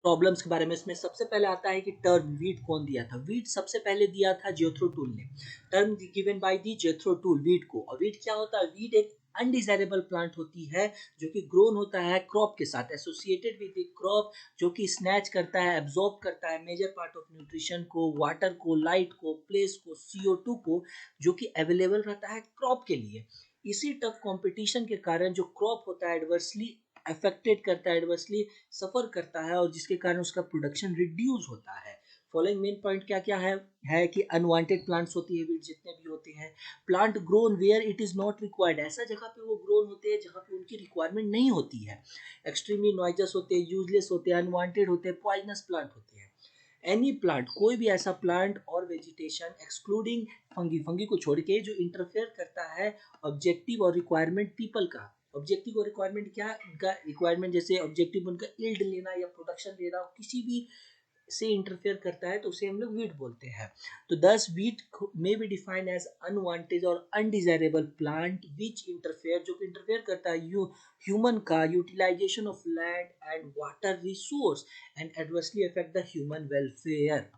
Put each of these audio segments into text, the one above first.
Problems के बारे में। इसमें सबसे पहले आता है कि टर्म वीट कौन दिया था। वीट सबसे पहले दिया था जेथ्रो टूल ने। Term given by the Jethro tool wheat को। और वीट क्या होता है? वीट एक अनडिजायरेबल प्लांट होती है जो कि ग्रोन होता है क्रॉप के साथ, एसोसिएटेड विद द क्रॉप, जो कि स्नैच करता है, एब्जॉर्ब करता है मेजर पार्ट ऑफ न्यूट्रिशन को, वाटर को, लाइट को, प्लेस को, CO2 को, जो कि अवेलेबल रहता है क्रॉप के लिए। इसी टफ कंपटीशन के कारण जो क्रॉप होता है एडवर्सली अफेक्टेड करता है, एडवर्सली सफर करता है, और जिसके कारण उसका प्रोडक्शन रिड्यूस होता है। फॉलोइंग मेन पॉइंट क्या क्या है कि अनवांटेड प्लांट्स होती है वीड जितने भी होते हैं। Plant grown where it is not required, ऐसा जगह पे वो ग्रोन होते हैं जहाँ पे उनकी रिक्वायरमेंट नहीं होती है। एक्सट्रीमली नॉइजस होते हैं, यूजलेस होते हैं, अनवांटेड होते हैं, पॉइजनस प्लांट होते हैं। एनी प्लांट, कोई भी ऐसा प्लांट और वेजिटेशन एक्सक्लूडिंग फंगी, फंगी को छोड़ के, जो इंटरफेयर करता है ऑब्जेक्टिव और रिक्वायरमेंट पीपल का। ऑब्जेक्टिव और रिक्वायरमेंट क्या? उनका रिक्वायरमेंट, जैसे ऑब्जेक्टिव उनका यील्ड लेना या प्रोडक्शन लेना, किसी भी से इंटरफेयर करता है तो उसे हम लोग वीट बोलते हैं। तो thus weed may be defined as unwanted और अनडिजायरेबल प्लांट विच इंटरफेयर, जो कि इंटरफेयर करता है ह्यूमन का utilisation of land and water resource and adversely affect the human welfare.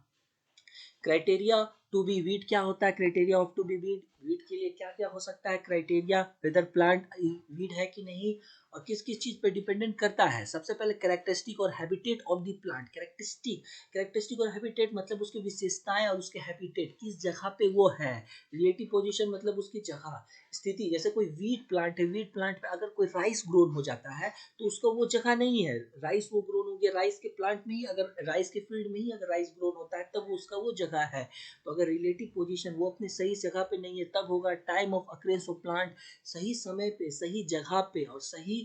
Criteria to be weed क्या होता है? Criteria of to be weed, weed के लिए क्या क्या हो सकता है क्राइटेरिया? वेदर प्लांट वीट है कि नहीं, और किस किस चीज पे डिपेंडेंट करता है। सबसे पहले कैरेक्टरिस्टिक और habitat of the plant. Characteristic, characteristic और हैबिटेट मतलब उसकी विशेषताएं और उसके हैबिटेट, किस जगह पे वो है। रिलेटिव पोजीशन मतलब उसकी जगह स्थिति। जैसे कोई वीट प्लांट है, वीट प्लांट पे अगर कोई राइस ग्रोन हो जाता है तो उसका वो जगह नहीं है। राइस वो ग्रोन हो गया राइस के प्लांट में ही, अगर राइस के फील्ड में ही अगर राइस ग्रोन होता है तब उसका वो जगह है। तो अगर रिलेटिव पोजीशन वो अपने सही जगह पे नहीं है तब होगा time of occurrence of plant. सही समय पे, सही जगह पे और सही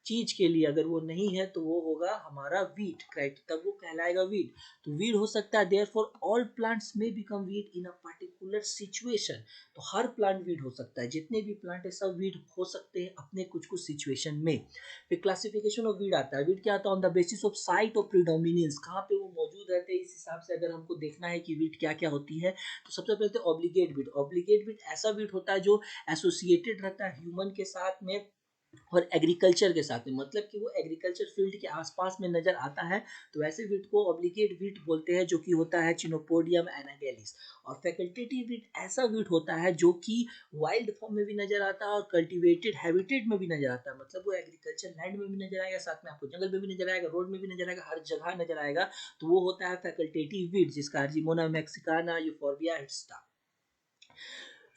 चीज के लिए अगर वो नहीं है तो वो होगा हमारा वीट, राइट, तब वो कहलाएगा वीट। तो वीट हो सकता है देयर फॉर ऑल प्लांट्स में become wheat in a particular situation. तो हर प्लांट वीट हो सकता है, जितने भी प्लांट है सब वीट हो सकते हैं अपने कुछ कुछ सिचुएशन में। फिर क्लासिफिकेशन ऑफ वीट आता है। वीट क्या आता है? On the basis of site of predominance, कहाँ पे वो मौजूद रहते हैं, इस हिसाब से अगर हमको देखना है कि वीट क्या क्या होती है। तो सबसे पहले तो ऑब्लिगेट वीट। ऑब्लिगेट वीट ऐसा वीट होता है जो एसोसिएटेड रहता है ह्यूमन के साथ में और एग्रीकल्चर के साथ में, मतलब कि वो एग्रीकल्चर फील्ड के आसपास में नजर आता है। तो वैसे वीट को ऑब्लिगेट वीट बोलते हैं, जो कि होता है चिनोपोडियम एनागेलिस। और फैकल्टेटिव वीट ऐसा वीट होता है जो कि वाइल्ड फॉर्म में भी नजर आता है और कल्टीवेटेड हैबिटेट में भी नजर आता है। मतलब वो एग्रीकल्चर लैंड में भी नजर आएगा, साथ में आपको जंगल में भी नजर आएगा, रोड में भी नजर आएगा, हर जगह नजर आएगा। तो वो होता है फैकल्टेटिव वीट, जिसका अर्जिमोना मैक्सिकाना, यूफोर्बिया हिस्टा।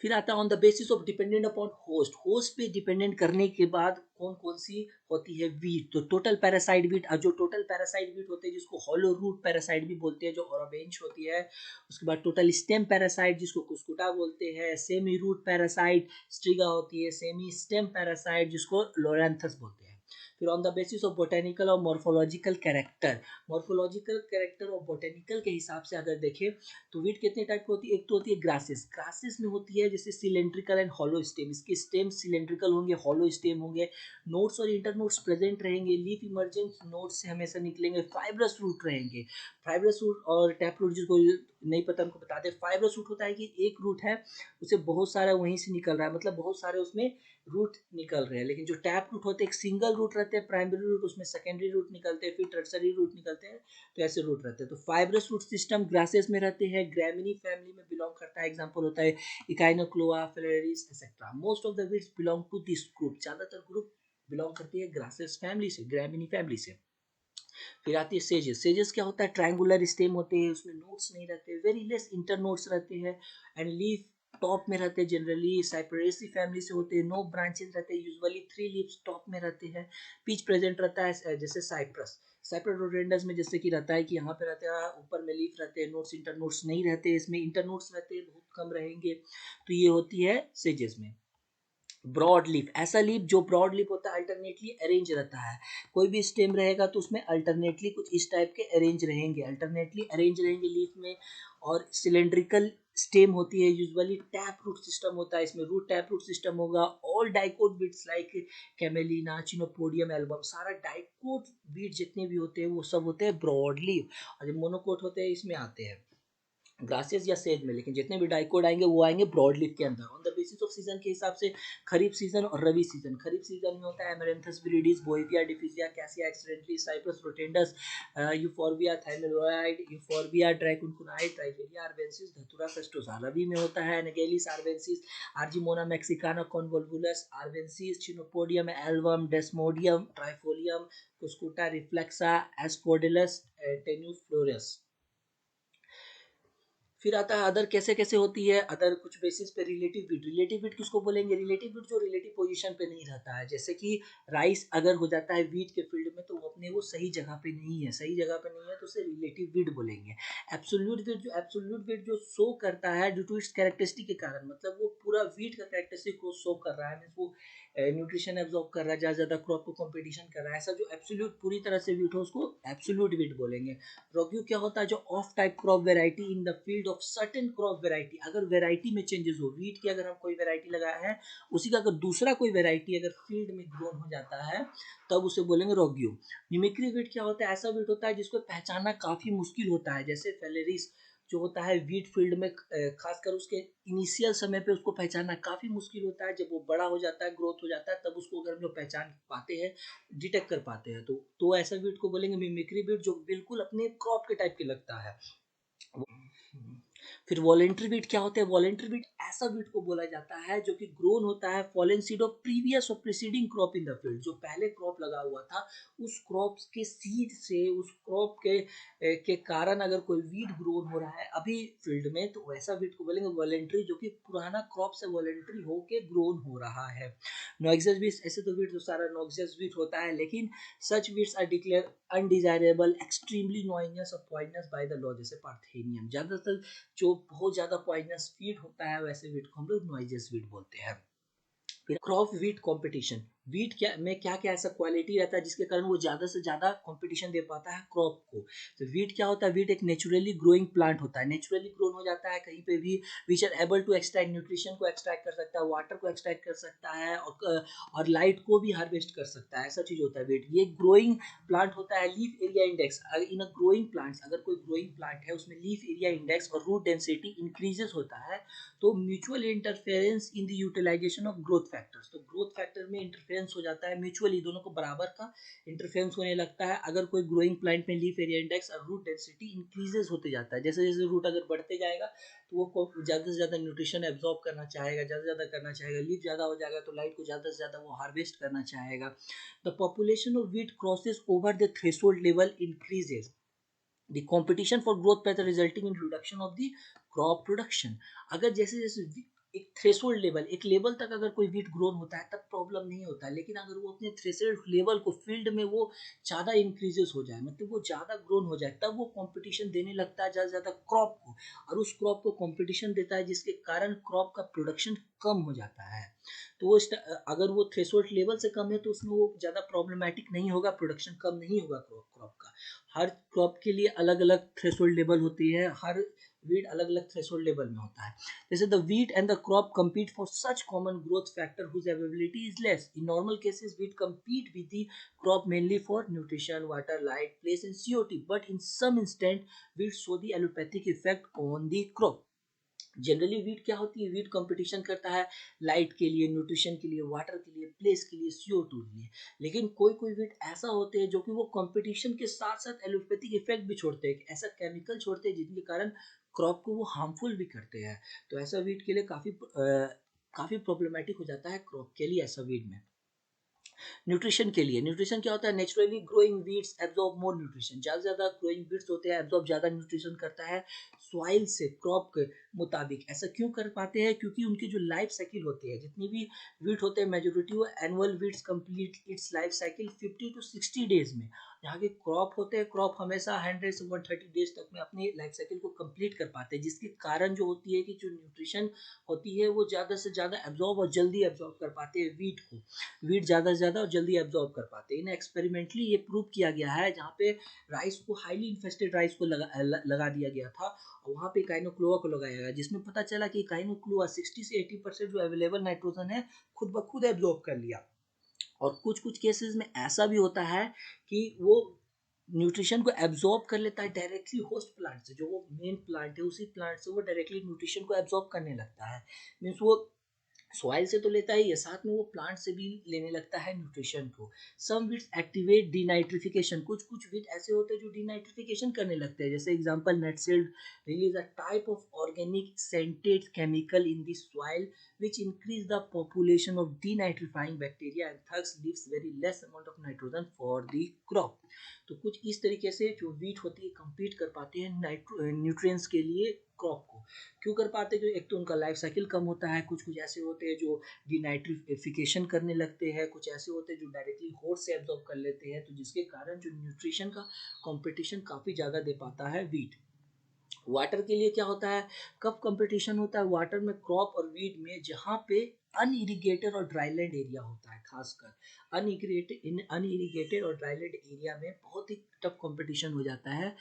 फिर आता है on the basis of dependent upon host. Host पे डिपेंडेंट करने के बाद कौन कौन सी होती है वीट। तो टोटल पैरासाइट वीट, जो टोटल पैरासाइट वीट होते हैं जिसको हॉलो रूट पैरासाइट भी बोलते हैं, जो ऑरोबेंच होती है। उसके बाद टोटल स्टेम पैरासाइट जिसको कुस्कुटा बोलते हैं। सेमी रूट पैरासाइट स्ट्रिगा होती है। सेमी स्टेम पैरासाइट जिसको लोरेंथस बोलते हैं। फिर on the basis of botanical और मॉर्फोलॉजिकल कैरेक्टर, मॉर्फोलॉजिकल कैरेक्टर और बोटेनिकल के हिसाब से अगर देखें तो वीट कितने टाइप की होती है? एक तो होती है ग्रासेस। ग्रासेस में होती है जैसे सिलेंड्रिकल एंड हॉलो स्टेम, इसके स्टेम सिलेंड्रिकल होंगे, हॉलो स्टेम होंगे। नोट्स और इंटरनोट्स प्रेजेंट रहेंगे। लीफ इमर्जेंस नोट्स से हमेशा निकलेंगे। फाइब्रस रूट रहेंगे। फाइब्रस रूट और टैप रूट, जिसको नहीं पता उनको बता दे। फाइब्रस रूट होता है कि एक रूट है उसे बहुत सारा वहीं से निकल रहा है, मतलब बहुत सारे उसमें रूट निकल रहे हैं। लेकिन जो टैप रूट होते हैं एक सिंगल रूट रहते हैं, प्राइमरी रूट, उसमें सेकेंडरी रूट निकलते हैं, फिर टर्सरी रूट निकलते हैं। तो ऐसे रूट रहते हैं। तो फाइब्रस रूट सिस्टम ग्रासेस में रहते हैं, ग्रामिनी फैमिली में बिलोंग करता है। एग्जांपल होता है echinochloa, phalaris etcetera. Most of the weeds belong to this group, ज्यादातर ग्रुप बिलोंग करती है ग्रासेस फैमिली से, ग्रामिनी फैमिली से। फिर आती है सेजेस। सेजेस क्या होता है? ट्रायंगुलर स्टेम होते हैं, उसमें नोट्स नहीं रहते, वेरी लेस इंटर नोट्स रहते हैं, एंड लीफ टॉप में रहते हैं। जनरली साइपरेसी फैमिली से होते हैं। नो ब्रांचेस रहते हैं, यूजुअली 3 लीव्स टॉप में रहते हैं। पीच प्रेजेंट रहता है जैसे साइप्रस। साइप्रस रोडेंडस में जैसे कि रहता है कि यहाँ पे रहता है ऊपर में लीफ रहते हैं, नोट्स इंटर नोट्स नहीं रहते, इसमें इंटर नोट्स रहते हैं, बहुत कम रहेंगे। तो ये होती है सेजेस में। ब्रॉड लीफ, ऐसा लीफ जो ब्रॉड लीफ होता है अल्टरनेटली अरेंज रहता है। कोई भी स्टेम रहेगा तो उसमें अल्टरनेटली कुछ इस टाइप के अरेंज रहेंगे, अल्टरनेटली अरेंज रहेंगे लीफ में। और सिलेंड्रिकल स्टेम होती है, यूजुअली टैप रूट सिस्टम होता है, इसमें रूट टैप रूट सिस्टम होगा। All dicot weeds like camelina, chenopodium album, सारा डाइकोट बीट जितने भी होते हैं वो सब होते हैं ब्रॉड लीफ। और जो मोनोकोट होते हैं इसमें आते हैं। ग्रासेस या सेज में, लेकिन जितने भी डाइकोट आएंगे वो आएंगे ब्रॉड लीफ के अंदर। On the basis off season के हिसाब से खरीफ सीजन और रबी सीजन। खरीफ सीजन में होता है amaranthus viridis, boerhavia diffusa, cassia occidentalis, cyperus rotundus, euphorbia थाइमेरोइड, यूफोर्बिया ड्राइकुनकुनाइड, ट्राइफेरिया आर्बेंसिस, धतूरा फेस्टोसा। रबी में होता है anagallis arvensis, argemone mexicana, convolvulus arvensis, chenopodium album, desmodium, trifolium, cuscuta reflexa, asphodelus, टेन्यूस फ्लोरस। फिर आता है अदर, कैसे कैसे होती है अदर, कुछ बेसिस पे रिलेटिव वीट। रिलेटिव वीट किसको बोलेंगे? रिलेटिव वीट जो रिलेटिव पोजीशन पे नहीं रहता है, जैसे कि राइस अगर हो जाता है वीट के फील्ड में तो वो अपने वो सही जगह पे नहीं है, सही जगह पे नहीं है तो उसे रिलेटिव वीट बोलेंगे। एब्सोल्यूट वीट जो शो करता है ड्यू टू इट्स कैरेक्टरिस्टिक के कारण, मतलब वो पूरा वीट का कैरेक्टरिस्टिक को शो कर रहा है, मींस वो न्यूट्रिशन एब्जॉर्ब कर रहा है, ज़्यादा क्रॉप को कंपटीशन कर रहा है, ऐसा जो एब्सोल्यूट पूरी तरह से वीट हो उसको एब्सोल्यूट वीट बोलेंगे। रोग्यू क्या होता है? जो of type crop variety in the field of certain crop variety. अगर वेराइटी में चेंजेस हो, वीट की अगर हम कोई वेराइटी लगाया है, उसी का अगर दूसरा कोई वेराइटी अगर फील्ड में ग्रोन हो जाता है तब उसे बोलेंगे रोग्यू। मिमिक्री वीट क्या होता है? ऐसा वीट होता है जिसको पहचानना काफी मुश्किल होता है, जैसे फेलेरिस जो होता है वीट फील्ड में, खासकर उसके इनिशियल समय पे उसको पहचानना काफी मुश्किल होता है। जब वो बड़ा हो जाता है, ग्रोथ हो जाता है, तब उसको अगर हम लोग पहचान पाते हैं, डिटेक्ट कर पाते हैं, तो ऐसा वीट को बोलेंगे मिमिक्री वीट, जो बिल्कुल अपने क्रॉप के टाइप के लगता है। फिर वॉलेंट्री बीट क्या होते हैं? वॉलेंट्री बीट ऐसा बीट को बोला जाता है जो कि ग्रोन होता है फॉलन सीड ऑफ प्रीवियस और preceding crop in the field. जो पहले क्रॉप लगा हुआ था उस क्रॉप के सीड से, उस क्रॉप के कारण अगर कोई वीट ग्रोन हो रहा है अभी फील्ड में, तो वैसा बीट को बोलेंगे वॉलेंट्री, जो कि पुराना क्रॉप से वॉलेंट्री होके ग्रोन हो रहा है। नॉक्सियस बीट, ऐसे तो बीट तो सारा नॉक्सियस बीट होता है, लेकिन सच beats are declare undesirable, extremely नॉइजियस और पॉइजनस बाय द लॉ, जैसे पार्थेनियम। ज्यादातर जो बहुत ज़्यादा पॉइजनस वीट होता है वैसे वीट को हम लोग नॉइजियस वीट बोलते हैं। फिर क्रॉप वीट कंपटीशन। वीट क्या में क्या क्या ऐसा क्वालिटी रहता है जिसके कारण वो ज़्यादा से ज़्यादा कंपटीशन दे पाता है क्रॉप को? तो वीट क्या होता है? वीट एक नेचुरली ग्रोइंग प्लांट होता है, नेचुरली ग्रोन हो जाता है कहीं पे भी, which are able to extract nutrition को एक्सट्रैक्ट कर सकता है, वाटर को एक्सट्रैक्ट कर सकता है, और लाइट को भी हार्वेस्ट कर सकता है। ऐसा चीज़ होता है वीट। ये ग्रोइंग प्लांट होता है। Leaf area index in a growing plants, अगर कोई ग्रोइंग प्लांट है उसमें लीफ एरिया इंडेक्स और रूट डेंसिटी इंक्रीजेस होता है, तो mutual interference in the utilisation of growth factors, तो ग्रोथ फैक्टर में इंटरफेरेंस हो जाता है, म्यूचुअली दोनों को बराबर का इंटरफेरेंस होने लगता है अगर कोई ग्रोइंग प्लांट में लीफ एरिया इंडेक्स और रूट डेंसिटी इंक्रीजेस होते जाता है। जैसे जैसे रूट अगर बढ़ते जाएगा तो वो ज़्यादा से ज़्यादा न्यूट्रिशन एब्जॉर्ब करना चाहेगा, ज़्यादा से ज़्यादा करना चाहेगा, लीफ ज़्यादा हो जाएगा तो लाइट को ज़्यादा से ज़्यादा वो हार्वेस्ट करना चाहेगा। The population of wheat crosses over the threshold level increases, the competition for growth path resulting in reduction of the crop production। अगर जैसे जैसे एक थ्रेशोल्ड लेवल, एक लेवल तक अगर कोई वीट ग्रोन होता है तब प्रॉब्लम नहीं होता है, लेकिन अगर वो अपने थ्रेशोल्ड लेवल को फील्ड में वो ज़्यादा इंक्रीजेस हो जाए, मतलब वो ज़्यादा ग्रोन हो जाए, तब वो कंपटीशन देने लगता है ज़्यादा ज़्यादा क्रॉप को, और उस क्रॉप को कंपटीशन देता है जिसके कारण क्रॉप का प्रोडक्शन कम हो जाता है। तो वो अगर वो थ्रेशोल्ड लेवल से कम है तो उसमें वो ज़्यादा प्रॉब्लमेटिक नहीं होगा, प्रोडक्शन कम नहीं होगा क्रॉप का। हर क्रॉप के लिए अलग अलग थ्रेशोल्ड लेवल होती है, हर वीट अलग अलग थ्रेशोल्ड लेवल में होता है। जैसे the wheat and the crop compete for such common growth factor whose availability is less। In normal cases wheat compete with the crop mainly for nutrition, water, light, place and CO2, but in some instant wheat show the allopathic effect on the crop। Generally wheat क्या होती है? Wheat competition करता है light के लिए, nutrition के लिए, water के लिए, प्लेस के लिए, CO2 के लिए। लेकिन कोई कोई वीट ऐसा होते हैं जो कि वो कंपटीशन के साथ साथ एलोपैथिक इफेक्ट भी छोड़ते हैं, ऐसा केमिकल छोड़ते हैं जिनके कारण क्रॉप को वो हार्मफुल भी करते हैं। तो ऐसा वीट के लिए काफ़ी प्रॉब्लमेटिक हो जाता है क्रॉप के लिए ऐसा वीट में। न्यूट्रिशन के लिए, न्यूट्रिशन क्या होता है? नेचुरली ग्रोइंग वीड्स एब्जॉर्ब मोर न्यूट्रिशन, ज़्यादा से ज़्यादा ग्रोइंग वीड्स होते हैं एब्जॉर्ब ज़्यादा न्यूट्रिशन करता है सॉइल से, क्रॉप के मुताबिक। ऐसा क्यों कर पाते हैं? क्योंकि उनकी जो लाइफ साइकिल होती है, जितनी भी वीट होते हैं मेजोरिटी वो annual weeds complete it's life cycle 50 to 60 days में। यहाँ के क्रॉप होते हैं, क्रॉप हमेशा 100 से 130 डेज तक में अपनी लाइफ साइकिल को कंप्लीट कर पाते हैं, जिसके कारण जो होती है कि जो न्यूट्रिशन होती है वो ज़्यादा से ज़्यादा एब्जॉर्ब और जल्दी एब्जॉर्ब कर पाते हैं वीट को, वीट ज़्यादा से ज़्यादा और जल्दी एब्जॉर्ब कर पाते हैं। इन्हें एक्सपेरिमेंटली ये प्रूव किया गया है, जहाँ पे राइस को, हाईली इन्फेस्टेड राइस को लगा दिया गया था, और वहाँ पे काइनोक्लोआ को लगाया गया, जिसमें पता चला कि काइनोक्लोआ 60 से 80% जो अवेलेबल नाइट्रोजन है खुद ब खुद एब्जॉर्ब कर लिया। और कुछ कुछ केसेस में ऐसा भी होता है कि वो न्यूट्रिशन को एब्जॉर्ब कर लेता है डायरेक्टली होस्ट प्लांट से, जो वो मेन प्लांट है उसी प्लांट से वो डायरेक्टली न्यूट्रिशन को एब्जॉर्ब करने लगता है। मीन्स वो सॉइल से तो लेता ही है, साथ में वो प्लांट से भी लेने लगता है न्यूट्रिशन को। सम वीड्स एक्टिवेट डीनाइट्रिफिकेशन, कुछ कुछ वीड ऐसे होते हैं जो डीनाइट्रिफिकेशन करने लगते हैं, जैसे example nutsedge release a type of organic scented chemical in the soil which increase the population of denitrifying bacteria and thus leaves very less amount of nitrogen for the crop। तो कुछ इस तरीके से जो वीट होती है compete कर पाते हैं न्यूट्रिएंट्स के लिए क्रॉप को। क्यों कर पाते हैं? क्योंकि एक तो उनका लाइफ साइकिल कम होता है, कुछ कुछ ऐसे होते हैं जो डिनाइट्रिफिकेशन करने लगते हैं, कुछ ऐसे होते हैं जो डायरेक्टली होस्ट से एब्जॉर्ब कर लेते हैं, तो जिसके कारण जो न्यूट्रिशन का कंपटीशन काफ़ी ज़्यादा दे पाता है वीट। वाटर के लिए क्या होता है, कब कंपटीशन होता है वाटर में क्रॉप और वीट में, जहाँ पे अनइरिगेटेड और ड्राईलैंड एरिया होता है। खासकर अनइरिगेटेड और ड्राईलैंड एरिया में बहुत ही टफ कंपटीशन हो जाता है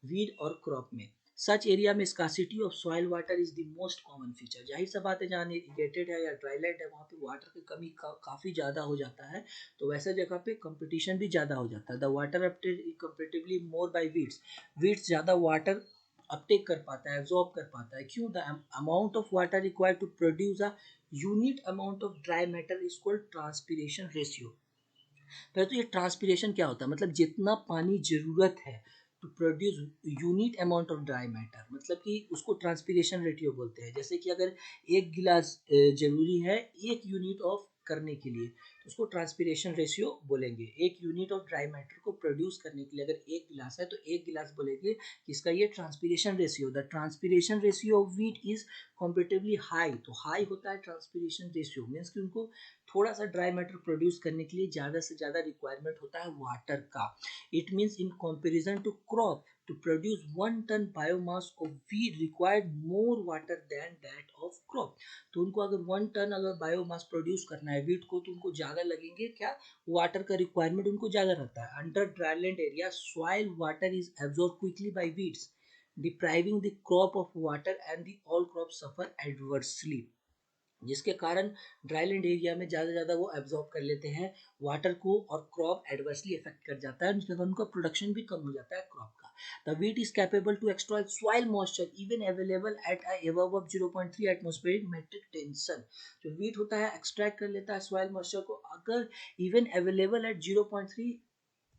वीट और क्रॉप में। सच एरिया में scarcity of soil water is the most common feature. जाहिर सा बात है, जहाँ इरिगेटेड है या ड्राईलैंड है वहाँ पे वाटर की कमी काफ़ी ज़्यादा हो जाता है, तो वैसे जगह पे कंपटीशन भी ज़्यादा हो जाता है। The water uptake comparatively more by weeds, weeds ज़्यादा वाटर अपटेक कर पाता है, एब्जॉर्ब कर पाता है। क्यों? The amount of water required to produce a unit amount of dry matter is called transpiration ratio. पहले तो ये ट्रांसपिरेशन क्या होता है, मतलब जितना पानी जरूरत है to produce unit amount of dry matter, मतलब कि उसको ट्रांसपिरेशन रेशियो बोलते हैं। जैसे कि अगर एक गिलास जरूरी है एक यूनिट ऑफ करने के लिए, तो उसको ट्रांसपिरेशन रेशियो बोलेंगे। एक यूनिट ऑफ ड्राई मैटर को प्रोड्यूस करने के लिए अगर एक गिलास है तो एक गिलास बोलेंगे कि इसका ये transpiration ratio. The transpiration ratio of wheat is comparatively high, तो हाई होता है ट्रांसपिरेशन रेशियो, मीन्स कि उनको थोड़ा सा ड्राई मैटर प्रोड्यूस करने के लिए ज़्यादा से ज़्यादा रिक्वायरमेंट होता है वाटर का। It means in comparison to crop to produce 1 ton biomass of weed required more water than that of crop. तो उनको अगर 1 टन अगर बायोमास प्रोड्यूस करना है वीट को, तो उनको ज़्यादा लगेंगे क्या, वाटर का रिक्वायरमेंट उनको ज़्यादा रहता है। Under dryland area soil water is absorb quickly by weeds depriving the crop of water and the all crops suffer adversely, जिसके कारण ड्राईलैंड एरिया में ज़्यादा ज़्यादा वो एब्जॉर्ब कर लेते हैं वाटर को और क्रॉप एडवर्सली इफेक्ट कर जाता है, जिसके कारण उनका प्रोडक्शन भी कम हो जाता है क्रॉप का। The weed is capable to extract soil moisture even available at above 0.3 atmospheric metric tension. जो वीट होता है एक्सट्रैक्ट कर लेता है सॉइल मॉइस्चर को अगर even available at 0.3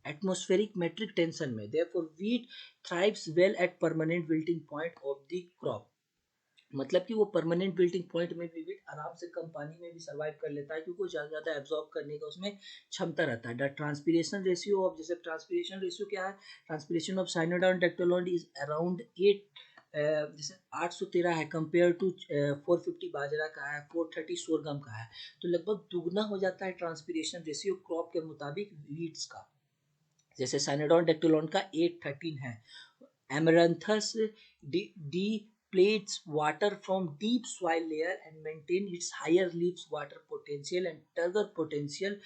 atmospheric metric tension में। Therefore weed thrives well at permanent wilting point of the crop, मतलब कि वो परमानेंट बिल्टिंग पॉइंट में भी आराम से कम पानी में भी सर्वाइव कर लेता है, क्योंकि वो ज़्यादा ज़्यादा एब्जॉर्ब करने का उसमें क्षमता रहता है। द ट्रांसपिरेशन रेशियो ऑफ, जैसे ट्रांसपिरेशन रेशियो क्या है, ट्रांसपिरेशन ऑफ साइनोडा डेक्टोलॉन इज अराउंड 8, जैसे 813 है कंपेयर टू 450 बाजरा का है, 430 सोरगम का है, तो लगभग दुगना हो जाता है ट्रांसपिरेशन रेशियो क्रॉप के मुताबिक वीट्स का। जैसे साइनोडॉन डेक्टोलॉन का 813 है। Amaranthus depletes water from deep soil layer and maintain its higher leaves water potential and turgor potential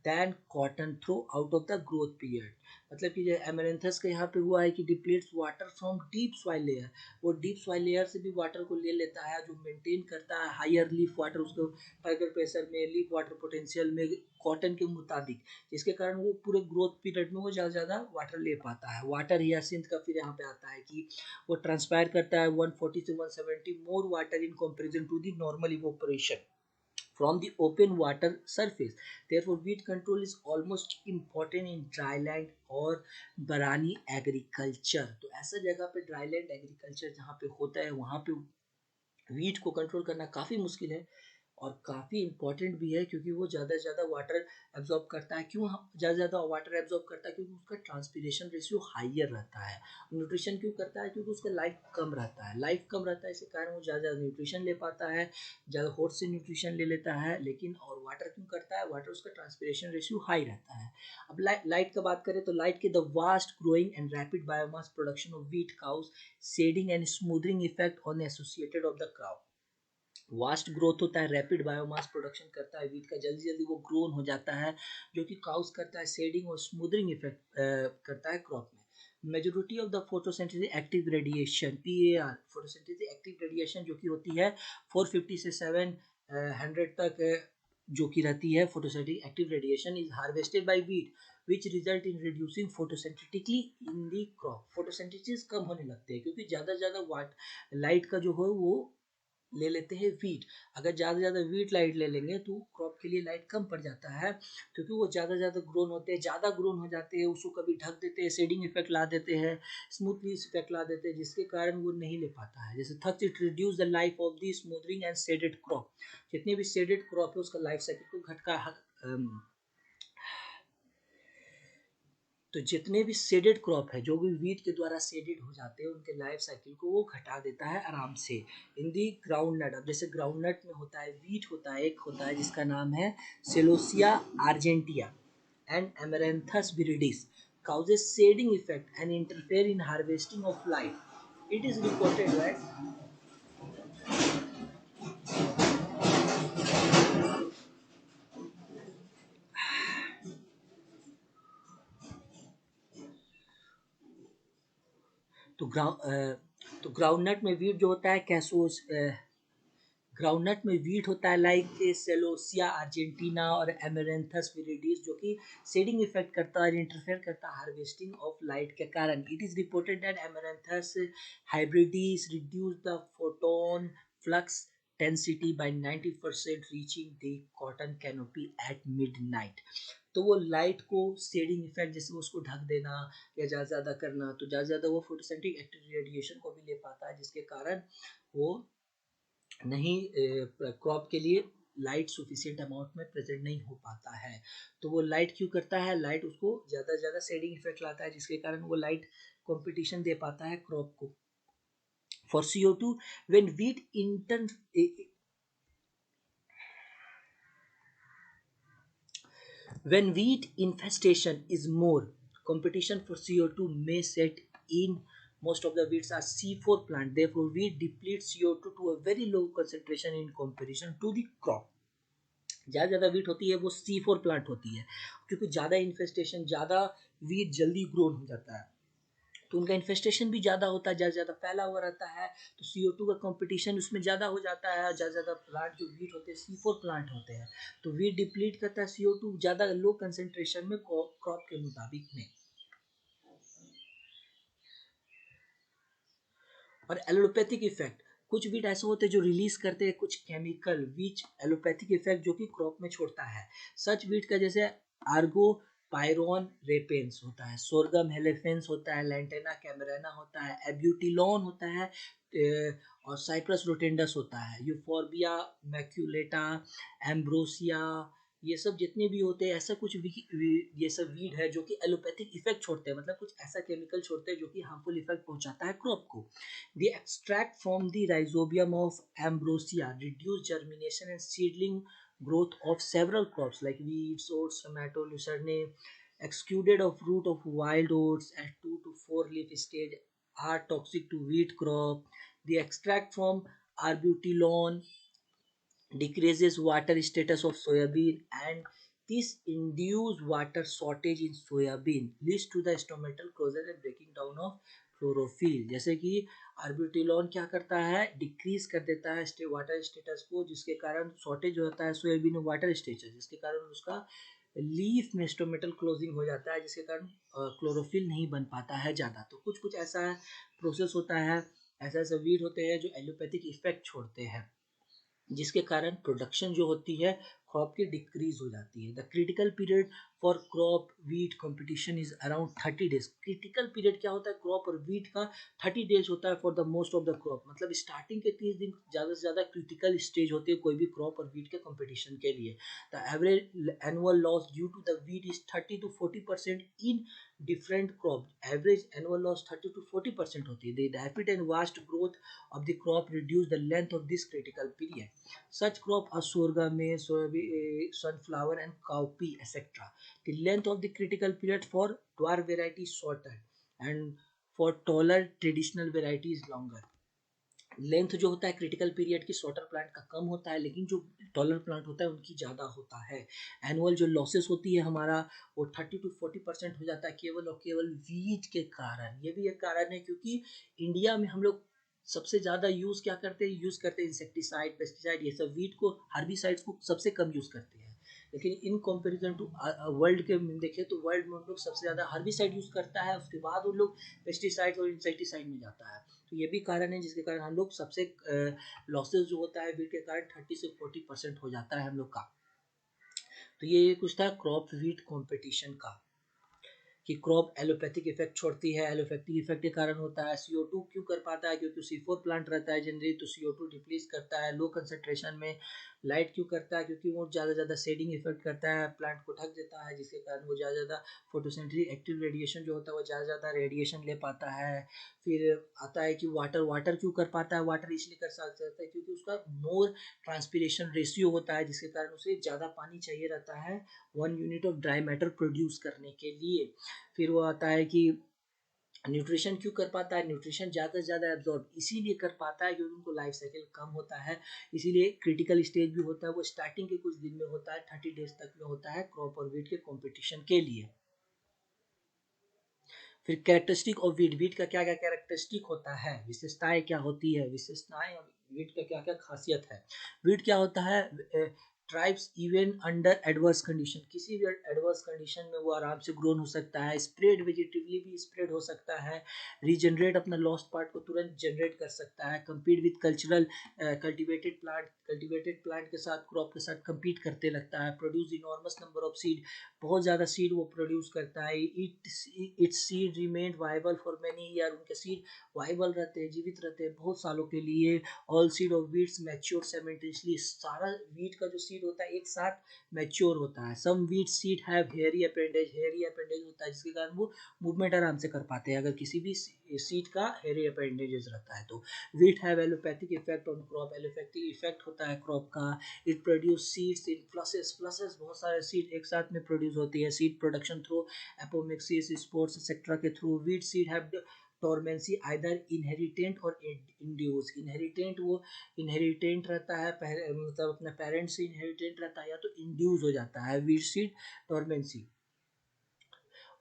than cotton throughout of the growth period। मतलब कि एमेरेंथस का यहाँ पे हुआ है कि depletes water from deep soil layer, वो डीप सॉइल लेयर से भी वाटर को ले लेता है, जो मेंटेन करता है हायर लीफ वाटर उसको टर्गर प्रेशर में, लीफ वाटर पोटेंशियल में कॉटन के मुताबिक, जिसके कारण वो पूरे ग्रोथ पीरियड में वो ज़्यादा ज़्यादा वाटर ले पाता है। वाटर हियासिंथ का फिर यहाँ पे आता है कि वो ट्रांसपायर करता है 140 से 170 more water in comparison to the normal evaporation from the open water surface। Therefore, weed control is almost important in dryland और बरानी एग्रीकल्चर। तो ऐसा जगह पे ड्राईलैंड एग्रीकल्चर जहाँ पे होता है वहाँ पे वीट को कंट्रोल करना काफ़ी मुश्किल है और काफ़ी इंपॉर्टेंट भी है, क्योंकि वो ज़्यादा से ज़्यादा वाटर एब्जॉर्ब करता है। क्यों ज़्यादा से ज़्यादा वाटर एब्जॉर्ब करता है? क्योंकि उसका ट्रांसपिरेशन रेशियो हाइयर रहता है। न्यूट्रिशन क्यों करता है? क्योंकि उसका लाइफ कम रहता है, लाइफ कम रहता है, इसी कारण वो ज़्यादा ज़्यादा न्यूट्रिशन ले पाता है, ज़्यादा होट से न्यूट्रिशन ले लेता है। लेकिन और वाटर क्यों करता है? वाटर उसका ट्रांसपिरेशन रेशियो हाई रहता है। अब लाइट का बात करें तो लाइट के the vast growing and rapid biomass production of weed causes shading and smothering effect on associated of the crowd. Vast growth होता है, रैपिड बायोमास प्रोडक्शन करता है वीट का, जल्दी जल्दी वो ग्रोन हो जाता है, जो कि काउस करता है शेडिंग और स्मूदरिंग इफेक्ट करता है क्रॉप में। Majority of the photosynthesis active radiation PAR, photosynthesis active radiation जो कि होती है 450 से 700 तक जो कि रहती है photosynthetic active radiation is harvested by weed which result in reducing photosynthetically in the crop. Photosynthesis कम होने लगते हैं क्योंकि ज़्यादा ज़्यादा वाट लाइट का जो है वो ले लेते हैं वीट। अगर ज़्यादा ज़्यादा वीट लाइट ले लेंगे तो क्रॉप के लिए लाइट कम पड़ जाता है क्योंकि वो ज़्यादा ज़्यादा ग्रोन होते हैं, ज़्यादा ग्रोन हो जाते हैं, उसको कभी ढक देते हैं, शेडिंग इफेक्ट ला देते हैं, स्मूथली इफेक्ट ला देते हैं, जिसके कारण वो नहीं ले पाता है। जैसे thus it reduce the life of the smothering and shaded crop. जितने भी शेडेड क्रॉप है उसका लाइफ साइकिल को घटका तो जितने भी शेडेड क्रॉप है जो भी वीट के द्वारा शेडेड हो जाते हैं उनके लाइफ साइकिल को वो घटा देता है आराम से। इन दी ग्राउंड नट, अब जैसे ग्राउंड नट में होता है वीट होता है, एक होता है जिसका नाम है celosia argentea and amaranthus viridis causes shading effect and interfere in harvesting of light. It is reported that तो ग्राउंडनट में वीट जो होता है कैसोस ग्राउंडनट में वीट होता है लाइक सेलोसिया अर्जेंटीना और एमेरेंथस विरिडिस जो कि शेडिंग इफेक्ट करता है, इंटरफेयर करता है हार्वेस्टिंग ऑफ लाइट के कारण। It is reported that amaranthus hybridus reduce the photon flux density by 90% reaching the cotton canopy at midnight. तो वो लाइट को शेडिंग इफेक्ट जैसे उसको ढक देना या ज़्यादा ज़्यादा करना, तो ज़्यादा ज़्यादा वो फोटोसिंथेटिक एक्टिव रेडिएशन को भी ले पाता है, जिसके कारण वो नहीं क्रॉप के लिए लाइट सुफिशियंट अमाउंट में प्रेजेंट नहीं हो पाता है। तो वो लाइट क्यों करता है, लाइट उसको ज़्यादा से ज़्यादा शेडिंग इफेक्ट लाता है, जिसके कारण वो लाइट कंपटीशन दे पाता है क्रॉप को। फॉर CO2 व्हेन वीट इंटन when wheat infestation is more, competition for CO2 may set in. Most of the wheats are C4 plant, therefore wheat depletes CO2 to a very low concentration in comparison to the crop. ज़्यादा ज़्यादा wheat होती है वो C4 plant होती है, क्योंकि ज़्यादा infestation, ज़्यादा वीट जल्दी ग्रोन हो जाता है तो उनका इन्फेस्टेशन भी ज़्यादा होता है, ज़्यादा ज़्यादा फैला हुआ रहता है, तो CO2 का कंपटीशन उसमें ज़्यादा हो जाता है। ज़्यादा ज़्यादा प्लांट जो वीट होते हैं C4 प्लांट होते हैं, तो वीट डिप्लीट करता है CO2 ज़्यादा लो कंसेंट्रेशन में क्रॉप के मुताबिक में। और एलोपैथिक इफेक्ट, कुछ वीट ऐसे होते हैं जो रिलीज करते हैं कुछ केमिकल विच एलोपैथिक इफेक्ट जो कि क्रॉप में छोड़ता है। सच वीट का जैसे आर्गो पायरोन रेपेंस होता है, सोरगम हेलेफेंस होता है, लैंटेना कैमरेना होता है, एब्यूटिलॉन होता है, और साइप्रस रोटेंडस होता है, यूफोर्बिया मैक्यूलेटा, एम्ब्रोसिया, ये सब जितने भी होते हैं ऐसा कुछ ये सब वीड है जो कि एलोपैथिक इफेक्ट छोड़ते हैं, मतलब कुछ ऐसा केमिकल छोड़ते हैं जो कि हार्मफुल इफेक्ट पहुंचाता है क्रॉप को। The extract from the rhizobium of ambrosia reduce germination and seedling growth of several crops like wheat, oats, tomato, lucerne. Excluded of root of wild oats at 2 to 4 leaf stage are toxic to wheat crop. The extract from arbutilon decreases water status of soybean and this induced water shortage in soybean leads to the stomatal closure and breaking down of chlorophyll. जैसे कि आर्ब्यूटिलॉन क्या करता है, decrease कर देता है water status को, जिसके कारण शॉर्टेज होता है सोयाबीन में वाटर स्टेटस, जिसके कारण उसका लीफ में स्टोमेटल क्लोजिंग हो जाता है, जिसके कारण क्लोरोफिल नहीं बन पाता है ज़्यादा। तो कुछ कुछ ऐसा प्रोसेस होता है, ऐसे ऐसे वीड होते हैं जो एलोपैथिक इफेक्ट छोड़ते हैं, जिसके कारण प्रोडक्शन जो होती है क्रॉप की डिक्रीज हो जाती है। The critical period for crop wheat competition is around 30 days. Critical period क्या होता है क्रॉप और वीट का, 30 डेज होता है for the most of the crop, मतलब स्टार्टिंग के 30 दिन ज़्यादा से ज़्यादा क्रिटिकल स्टेज होती है कोई भी क्रॉप और वीट के कंपटीशन के लिए। The average annual loss due to the weed is 30 to 40% in different crop. Average annual loss 30 to 40% होती है। The rapid and vast growth of the crop reduce the length of this critical period. Such crop are sorghum, soybean, sunflower and cowpea, etc. The length of the critical period for dwarf variety is shorter and for taller traditional variety is longer. Length जो होता है critical period की shorter plant का कम होता है, लेकिन जो taller plant होता है उनकी ज़्यादा होता है। एनुअल जो लॉसेस होती है हमारा वो 30 to 40% हो जाता है केवल और केवल वीट के कारण। ये भी एक कारण है क्योंकि इंडिया में हम लोग सबसे ज़्यादा यूज़ क्या करते हैं, यूज़ करते हैं इंसेक्टिसाइड, पेस्टिसाइड, ये सब वीट को, हर्बिसाइड्स को सबसे कम यूज़ करते हैं। लेकिन इन कंपैरिजन टू वर्ल्ड के देखें तो वर्ल्ड में उन लोग सबसे ज़्यादा हर्बिसाइड यूज़ करता है, उसके बाद उन लोग पेस्टिसाइड और इंसेक्टिसाइड में जाता है। तो ये भी कारण है जिसके कारण हम लोग सबसे लॉसेज जो होता है वीट के कारण 30 से 40% हो जाता है हम लोग का। तो ये कुछ था क्रॉप वीट कंपटीशन का, कि क्रॉप एलोपैथिक इफेक्ट छोड़ती है। एलोपैथिक इफेक्ट के कारण होता है CO2 क्यों कर पाता है, क्योंकि C4 प्लांट रहता है जनरली, तो CO2 डिप्लीज करता है। लो कंसंट्रेशन में लाइट क्यों करता है, क्योंकि वो ज़्यादा ज़्यादा शेडिंग इफेक्ट करता है, प्लांट को ढक देता है, जिसके कारण वो ज़्यादा ज़्यादा फोटोसिंथेसिस एक्टिव रेडिएशन जो होता है वो ज़्यादा ज़्यादा रेडिएशन ले पाता है। फिर आता है कि वाटर, वाटर क्यों कर पाता है, वाटर इसलिए कर सकता है क्योंकि उसका मोर ट्रांसपीरेशन रेशियो होता है, जिसके कारण उसे ज़्यादा पानी चाहिए रहता है 1 unit of dry matter produce करने के लिए। फिर वो आता है कि न्यूट्रिशन क्यों कर पाता है, न्यूट्रिशन ज़्यादा से ज़्यादा एब्जॉर्ब इसीलिए कर पाता है क्योंकि उनको लाइफ साइकिल कम होता है, इसीलिए क्रिटिकल स्टेज भी होता है वो स्टार्टिंग के कुछ दिन में होता है, 30 डेज तक में होता है क्रॉप और वीट के कॉम्पिटिशन के लिए। फिर कैरेक्टरिस्टिक ऑफ वीट, वीट का क्या क्या कैरेक्टरिस्टिक होता है, विशेषताएं क्या होती है, विशेषताएं वीट का क्या क्या खासियत है। वीट क्या होता है, tribes even under adverse condition, किसी भी एडवर्स कंडीशन में वो आराम से ग्रोन हो सकता है, स्प्रेड वेजिटेबली भी स्प्रेड हो सकता है, रीजनरेट अपना लॉस्ट पार्ट को तुरंत जनरेट कर सकता है, compete with cultural cultivated plant के साथ, क्रॉप के साथ कम्पीट करते लगता है, produce enormous number of seed, बहुत ज़्यादा सीड वो प्रोड्यूस करता है, it's seed remain viable for many year, उनके सीड वाइबल रहते हैं, जीवित रहते हैं बहुत सालों के लिए। All seed of weeds mature simultaneously, सारा वीट का जो सीड होता है एक साथ मैच्योर होता है। Some weed seed have hairy appendage, hairy appendage होता है जिसके कारण वो मूवमेंट आराम से कर पाते हैं अगर किसी भी सीड का हेयरी अपेंडेजेस रहता है तो। Weed have allelopathic effect on crop, allelopathic effect होता है क्रॉप का। It produce seeds in flushes, flushes बहुत सारे सीड एक साथ में प्रोड्यूस होती है, seed production through apomixis, spores etcetera के थ्रू। Weed seed have dormancy either inherent or induce, inherent वो इनहेरिटेंट रहता है मतलब अपने पेरेंट्स से इनहेरिटेंट रहता है, या तो इंड्यूस हो जाता है वीट सीड टॉर्मेंसी।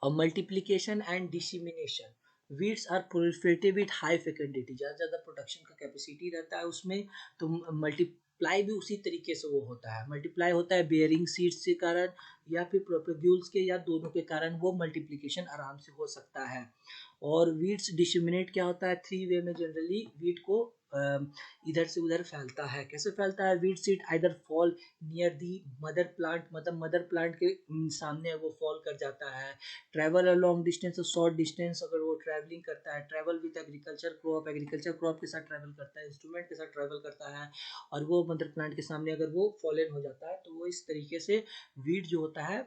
और multiplication and dissemination, weeds are proliferative with high fecundity, ज़्यादा ज़्यादा प्रोडक्शन का कैपेसिटी रहता है उसमें, तो मल्टीप्लाई भी उसी तरीके से वो होता है, मल्टीप्लाई होता है बेयरिंग सीड्स के कारण या फिर प्रोपेग्यूल्स के, या दोनों के कारण वो मल्टीप्लिकेशन आराम से हो सकता है। और वीड्स डिसिमिनेट क्या होता है, 3 वे में जनरली वीट को इधर से उधर फैलता है। कैसे फैलता है, wheat seed either fall near the mother plant, मतलब मदर प्लांट के सामने वो फॉल कर जाता है। Travel a long distance, short distance अगर वो ट्रैवलिंग करता है, travel with agriculture crop, agriculture crop के साथ ट्रैवल करता है, इंस्ट्रूमेंट के साथ ट्रैवल करता है, और वो मदर प्लांट के सामने अगर वो फॉलन हो जाता है तो वो इस तरीके से वीट जो होता है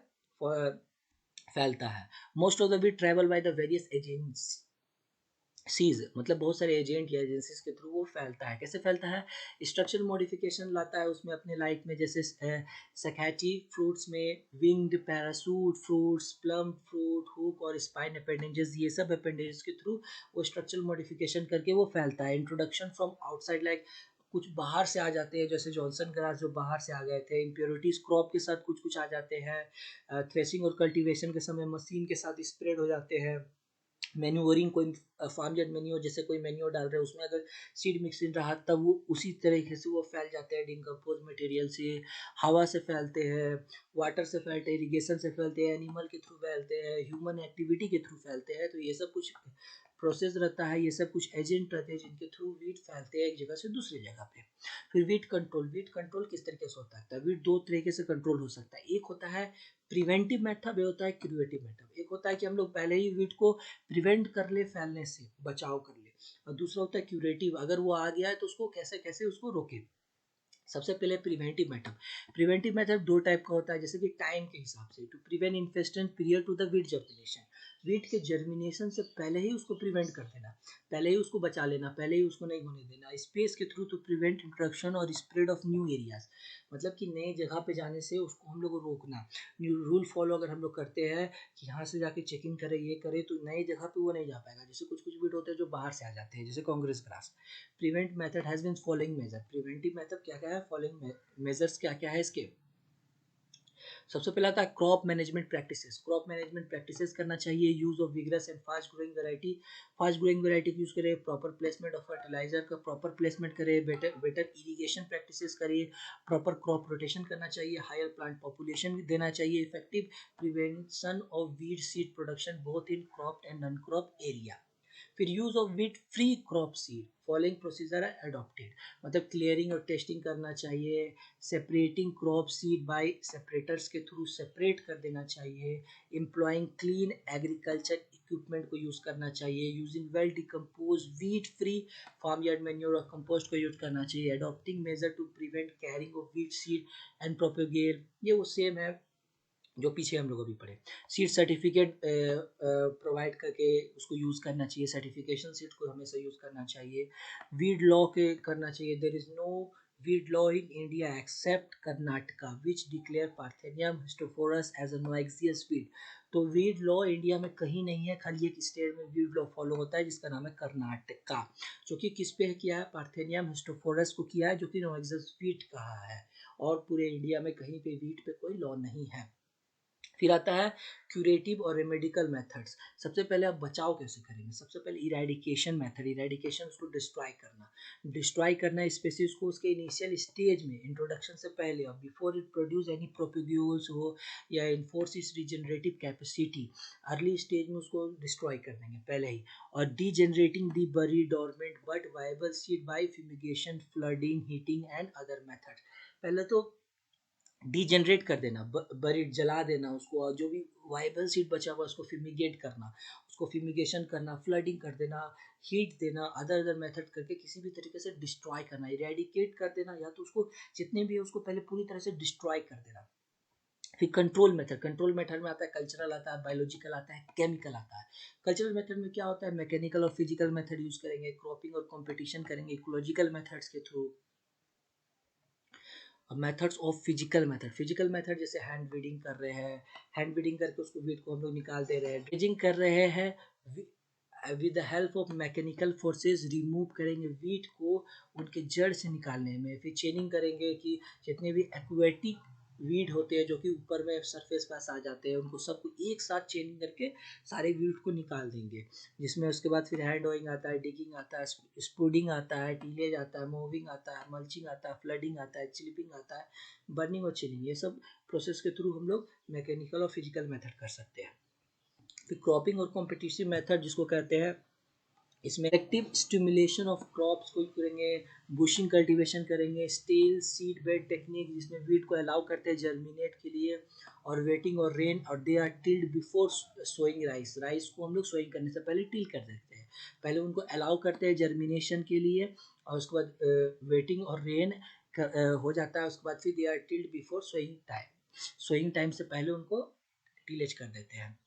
फैलता है। Most of the weed travel by the various agents सीज, मतलब बहुत सारे एजेंट या एजेंसीज के थ्रू वो फैलता है। कैसे फैलता है, स्ट्रक्चर मॉडिफिकेशन लाता है उसमें अपने लाइफ में, जैसे सैकेटी फ्रूट्स में winged parachute fruits, plum fruit, hook और स्पाइन अपेंडेजेस, ये सब अपेंडेजेस के थ्रू वो स्ट्रक्चरल मॉडिफिकेशन करके वो फैलता है। इंट्रोडक्शन फ्रॉम आउटसाइड, लाइक कुछ बाहर से आ जाते हैं, जैसे जॉनसन ग्रास जो बाहर से आ गए थे। इम्प्योरिटीज क्रॉप के साथ कुछ कुछ आ जाते हैं, थ्रेसिंग और कल्टीवेशन के समय मशीन के साथ स्प्रेड हो जाते हैं। मैन्यूवरिंग, कोई फार्म यार्ड मैन्योर, जैसे कोई मैन्योर डाल रहे हैं उसमें अगर सीड मिक्सिंग रहा तब वो उसी तरीके से वो फैल जाते हैं डिकम्पोज मटेरियल से। हवा से फैलते हैं, वाटर से फैलते हैं, इरिगेशन से फैलते हैं, एनिमल के थ्रू फैलते हैं, ह्यूमन एक्टिविटी के थ्रू फैलते हैं। तो ये सब कुछ प्रोसेस रहता है, ये सब कुछ एजेंट रहते हैं जिनके थ्रू वीट फैलते हैं एक जगह से दूसरी जगह पे। फिर वीट कंट्रोल, वीट कंट्रोल किस तरीके से होता है, वीट दो तरीके से कंट्रोल हो सकता है। एक होता है प्रिवेंटिव मेथड, एक होता है क्रिएटिव मेथड। एक होता है कि हम लोग पहले ही वीट को प्रिवेंट कर ले, फैलने से बचाव कर ले, और दूसरा होता है क्यूरेटिव, अगर वो आ गया है तो उसको कैसे कैसे उसको रोके। सबसे पहले प्रिवेंटिव मेथड, प्रिवेंटिव मेथड दो टाइप का होता है, जैसे कि टाइम के हिसाब से, to prevent infestant period to the weed germination, weed के जर्मिनेशन से पहले ही उसको प्रिवेंट कर देना, पहले ही उसको बचा लेना, पहले ही उसको नहीं होने देना। स्पेस के थ्रू टू प्रिवेंट इंट्रोडक्शन और स्प्रेड ऑफ न्यू एरियाज, मतलब कि नए जगह पे जाने से उसको हम लोग को रोकना। न्यू रूल फॉलो अगर हम लोग करते हैं कि यहाँ से जाके चेकिंग करें, ये करें, तो नई जगह पे वो नहीं जा पाएगा। जैसे कुछ कुछ वीट होते हैं जो बाहर से आ जाते हैं, जैसे Congress grass. Prevent method has been following major, preventive method क्या क्या है, फॉलोइंग मेजर्स क्या क्या है इसके। सबसे पहला था crop management practices. Crop management practices करना चाहिए, use of vigorous and fast growing variety. Fast growing variety use करें, प्रॉपर प्लेसमेंट ऑफ फर्टिलाइजर का प्रॉपर प्लेसमेंट करें, बेटर बेटर इरिगेशन प्रैक्टिसेस करिए, प्रॉपर क्रॉप रोटेशन करना चाहिए, हायर प्लांट पॉपुलेशन देना चाहिए, effective prevention of weed seed production both in crop and non crop area. फिर use of weed free crop seed, following procedure है adopted, मतलब clearing और testing करना चाहिए, separating crop seed by separators के through separate कर देना चाहिए, एम्प्लॉइंग क्लीन एग्रीकल्चर इक्विपमेंट को यूज़ करना चाहिए, using well decompose weed free farm yard manure और कंपोस्ट को यूज करना चाहिए, adopting major to prevent carrying of weed seed and propagate. ये वो सेम है जो पीछे हम लोग अभी पढ़े। सीड सर्टिफिकेट प्रोवाइड करके उसको यूज़ करना चाहिए, सर्टिफिकेशन सीड को हमेशा यूज़ करना चाहिए, वीड लॉ के करना चाहिए, there is no weed law in India except Karnataka which declare parthenium hysterophorus as a noxious weed. तो वीड लॉ इंडिया में कहीं नहीं है, खाली एक स्टेट में वीड लॉ फॉलो होता है जिसका नाम है कर्नाटका, जो कि किस पे किया है, पार्थेनियम हिस्टोफोरस को किया है, जो कि नोएक्सियस वीड कहा है, और पूरे इंडिया में कहीं पे वीड पे कोई लॉ नहीं है। फिर आता है क्यूरेटिव और रेमेडिकल मेथड्स। सबसे पहले आप बचाव कैसे करेंगे, सबसे पहले इरेडिकेशन मेथड, इरेडिकेशन उसको डिस्ट्रॉय करना, डिस्ट्रॉय करना स्पेसीज को उसके इनिशियल स्टेज में, इंट्रोडक्शन से पहले और before it produce any propagules हो या इन्फोर्स इस रिजनरेटिव कैपेसिटी, अर्ली स्टेज में उसको डिस्ट्रॉय कर देंगे पहले ही। और डीजेनरेटिंग दी बरी dormant but viable seed bye fumigation, flooding, heating and other method. पहले तो डीजेनरेट कर देना, बरीड जला देना उसको, और जो भी वाइबल सीड बचा हुआ उसको फिमिगेट करना, उसको फिमिगेशन करना, फ्लडिंग कर देना, हीट देना, अदर अदर मेथड करके किसी भी तरीके से डिस्ट्रॉय करना, इरेडिकेट कर देना, या तो उसको जितने भी है उसको पहले पूरी तरह से डिस्ट्रॉय कर देना। फिर कंट्रोल मेथड, कंट्रोल मेथड में आता है कल्चरल, आता है बायोलॉजिकल, आता है केमिकल, आता है। कल्चरल मेथड में क्या होता है, मैकेनिकल और फिजिकल मेथड यूज करेंगे, क्रॉपिंग और कंपटीशन करेंगे इकोलॉजिकल मेथड्स के through. Methods of physical method, physical method जैसे हैंड वीडिंग कर रहे हैं, हैंड वीडिंग करके उसको वीट को हम लोग निकाल दे रहे हैं, ड्रेजिंग कर रहे हैं, with the help of mechanical forces remove करेंगे वीट को उनके जड़ से निकालने में। फिर चेनिंग करेंगे कि जितने भी एक्वेटिक वीड होते हैं जो कि ऊपर में सरफेस पास आ जाते हैं, उनको सबको एक साथ चेनिंग करके सारे वीट को निकाल देंगे, जिसमें उसके बाद फिर हैंड ओइंग आता है, डिगिंग आता है, स्पूडिंग आता है, टीलेज आता है, मूविंग आता है, मल्चिंग आता है, फ्लडिंग आता है, चिलिपिंग आता है, बर्निंग और चिलिंग, ये सब प्रोसेस के थ्रू हम लोग मैकेनिकल और फिजिकल मेथड कर सकते हैं। फिर क्रॉपिंग और कॉम्पिटिटिव मेथड जिसको कहते हैं, इसमें एक्टिव स्टिमुलेशन ऑफ क्रॉप्स को करेंगे, बुशिंग कल्टीवेशन करेंगे, स्टेल सीड बेड टेक्निक जिसमें वीट को अलाउ करते हैं जर्मिनेट के लिए, और वेटिंग और रेन, और they are tilled before sowing rice, rice को हम लोग सोइंग करने से पहले टिल कर देते हैं, पहले उनको अलाउ करते हैं जर्मिनेशन के लिए, और उसके बाद वेटिंग और रेन हो जाता है, उसके बाद फिर they are tilled before sowing time, sowing time से पहले उनको टिलेज कर देते हैं।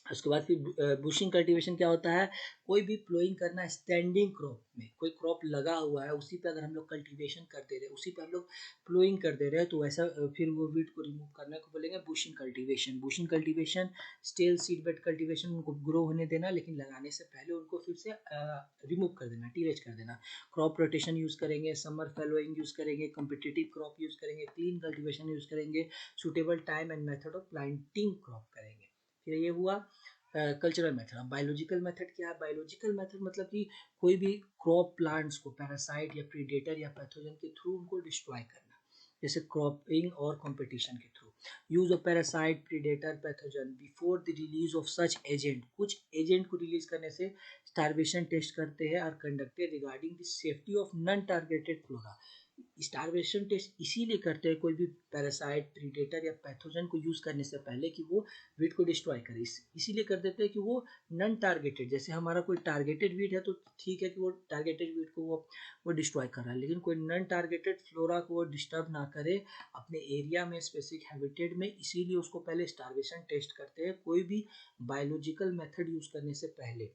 उसके बाद फिर बुशिंग कल्टीवेशन क्या होता है, कोई भी प्लोइंग करना स्टैंडिंग क्रॉप में, कोई क्रॉप लगा हुआ है उसी पे अगर हम लोग कल्टीवेशन कर दे रहे हैं, उसी पे हम लोग प्लोइंग कर दे रहे हैं, तो वैसा फिर वो वीड को रिमूव करने को बोलेंगे bushing cultivation. Bushing cultivation, stale seed bed cultivation, उनको ग्रो होने देना लेकिन लगाने से पहले उनको फिर से रिमूव कर देना, टीरेज कर देना। क्रॉप रोटेशन यूज़ करेंगे, समर फैलोइंग यूज़ करेंगे, कम्पिटिटिव क्रॉप यूज़ करेंगे, क्लीन कल्टीवेशन यूज़ करेंगे, suitable time and method of planting crop करेंगे। फिर ये हुआ कल्चरल मेथड। अब बायोलॉजिकल मेथड क्या है, बायोलॉजिकल मेथड मतलब कि कोई भी क्रॉप प्लांट्स को पैरासाइट या प्रीडेटर या पैथोजन के थ्रू उनको डिस्ट्रॉय करना, जैसे क्रॉपिंग और कंपटीशन के through. Use of parasite, predator, pathogen before the release of such agent, कुछ एजेंट को रिलीज करने से स्टारवेशन टेस्ट करते हैं, और conducted regarding the safety of non targeted flora. Starvation test इसीलिए करते हैं कोई भी पैरासाइट, प्रीडेटर या पैथोजन को यूज करने से पहले कि वो वीट को डिस्ट्रॉय करे, इसीलिए कर देते हैं कि वो नॉन टारगेटेड, जैसे हमारा कोई टारगेटेड वीट है तो ठीक है कि वो टारगेटेड वीट को वो डिस्ट्रॉय कर रहा है, लेकिन कोई नॉन टारगेटेड फ्लोरा को वो डिस्टर्ब ना करे अपने एरिया में, स्पेसिफिक हैबिटेट में, इसीलिए उसको पहले स्टारवेशन टेस्ट करते हैं कोई भी बायोलॉजिकल मेथड यूज करने से पहले।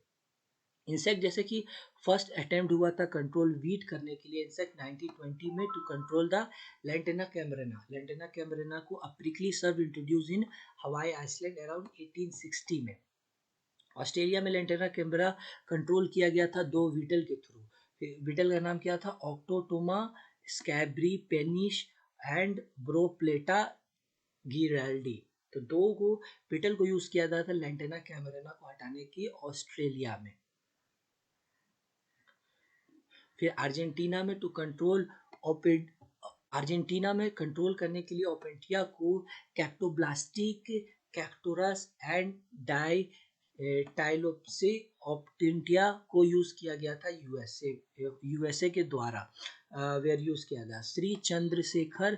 इंसेक्ट जैसे कि फर्स्ट अटेम्प्ट हुआ था कंट्रोल वीट करने के लिए इंसेक्ट 1920 में, to control the lantana camara, lantana camara को अप्रिकली सर्व इंट्रोड्यूस इन हवाई आइसलैंड अराउंड 1860 में। ऑस्ट्रेलिया में लेंटेना कैमरा कंट्रोल किया गया था दो वीटल के थ्रू। वीटल का नाम क्या था, ऑक्टोटोमा स्कैब्री पेनिश एंड ब्रोप्लेटा गिराल्डी। तो दो को बीटल को यूज किया जाता था लैंटेना कैमरेना को हटाने की ऑस्ट्रेलिया में। फिर अर्जेंटीना में कंट्रोल करने के लिए ओपेंटिया को कैक्टोब्लास्टिक कैक्टोरस एंड डाई टाइलोप्सी ऑप्टिंटिया को यूज किया गया था यूएसए के द्वारा वेयर यूज किया गया। Shri Chandrashekhar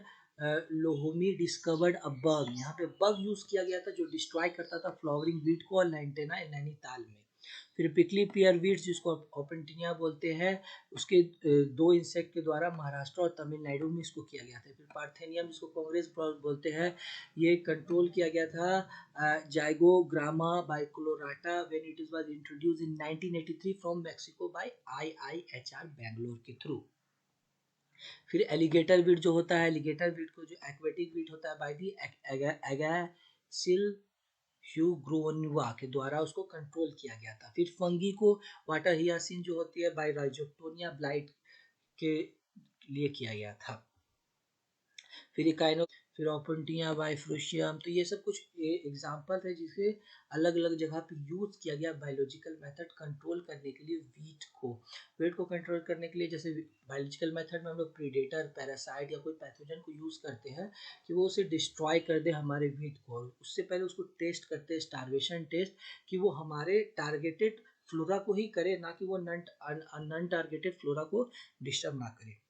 Lohomi discovered a bug, यहाँ पे बग यूज किया गया था जो डिस्ट्रॉय करता था फ्लावरिंग वीट को और लैंटेना नैनीताल में। फिर पिकली पियर वीट जिसको ओपेंटिनिया बोलते हैं, उसके दो इंसेक्ट के द्वारा महाराष्ट्र और तमिलनाडु में इसको किया गया था। फिर पार्थेनियम जिसको कांग्रेस बोलते हैं, ये कंट्रोल किया गया था zygogramma bicolorata when it was introduce in 1983 from Mexico by IIHR Bangalore के थ्रू। फिर एलिगेटर वीट जो होता है, एलिगेटर वीट को जो एक्वेटिक वीट होता है बाय दी एगासिल ह्यूग्रोनुआ के द्वारा उसको कंट्रोल किया गया था। फिर फंगी को वाटर हियासिन जो होती है बाय राइजोक्टोनिया ब्लाइट के लिए किया गया था। फिर इकाइनो फिर ओपेंटिया बाइफ्रोशियम। तो ये सब कुछ एग्जाम्पल है जिसे अलग अलग जगह पे यूज किया गया बायोलॉजिकल मेथड कंट्रोल करने के लिए वीट को कंट्रोल करने के लिए। जैसे बायोलॉजिकल मेथड में हम लोग प्रीडेटर पैरासाइट या कोई पैथोजन को यूज करते हैं कि वो उसे डिस्ट्रॉय कर दे हमारे वीट को। उससे पहले उसको टेस्ट करते हैं, स्टारवेशन टेस्ट, कि वो हमारे टारगेटेड फ्लोरा को ही करे, ना कि वो नॉन टारगेटेड फ्लोरा को डिस्टर्ब ना करे।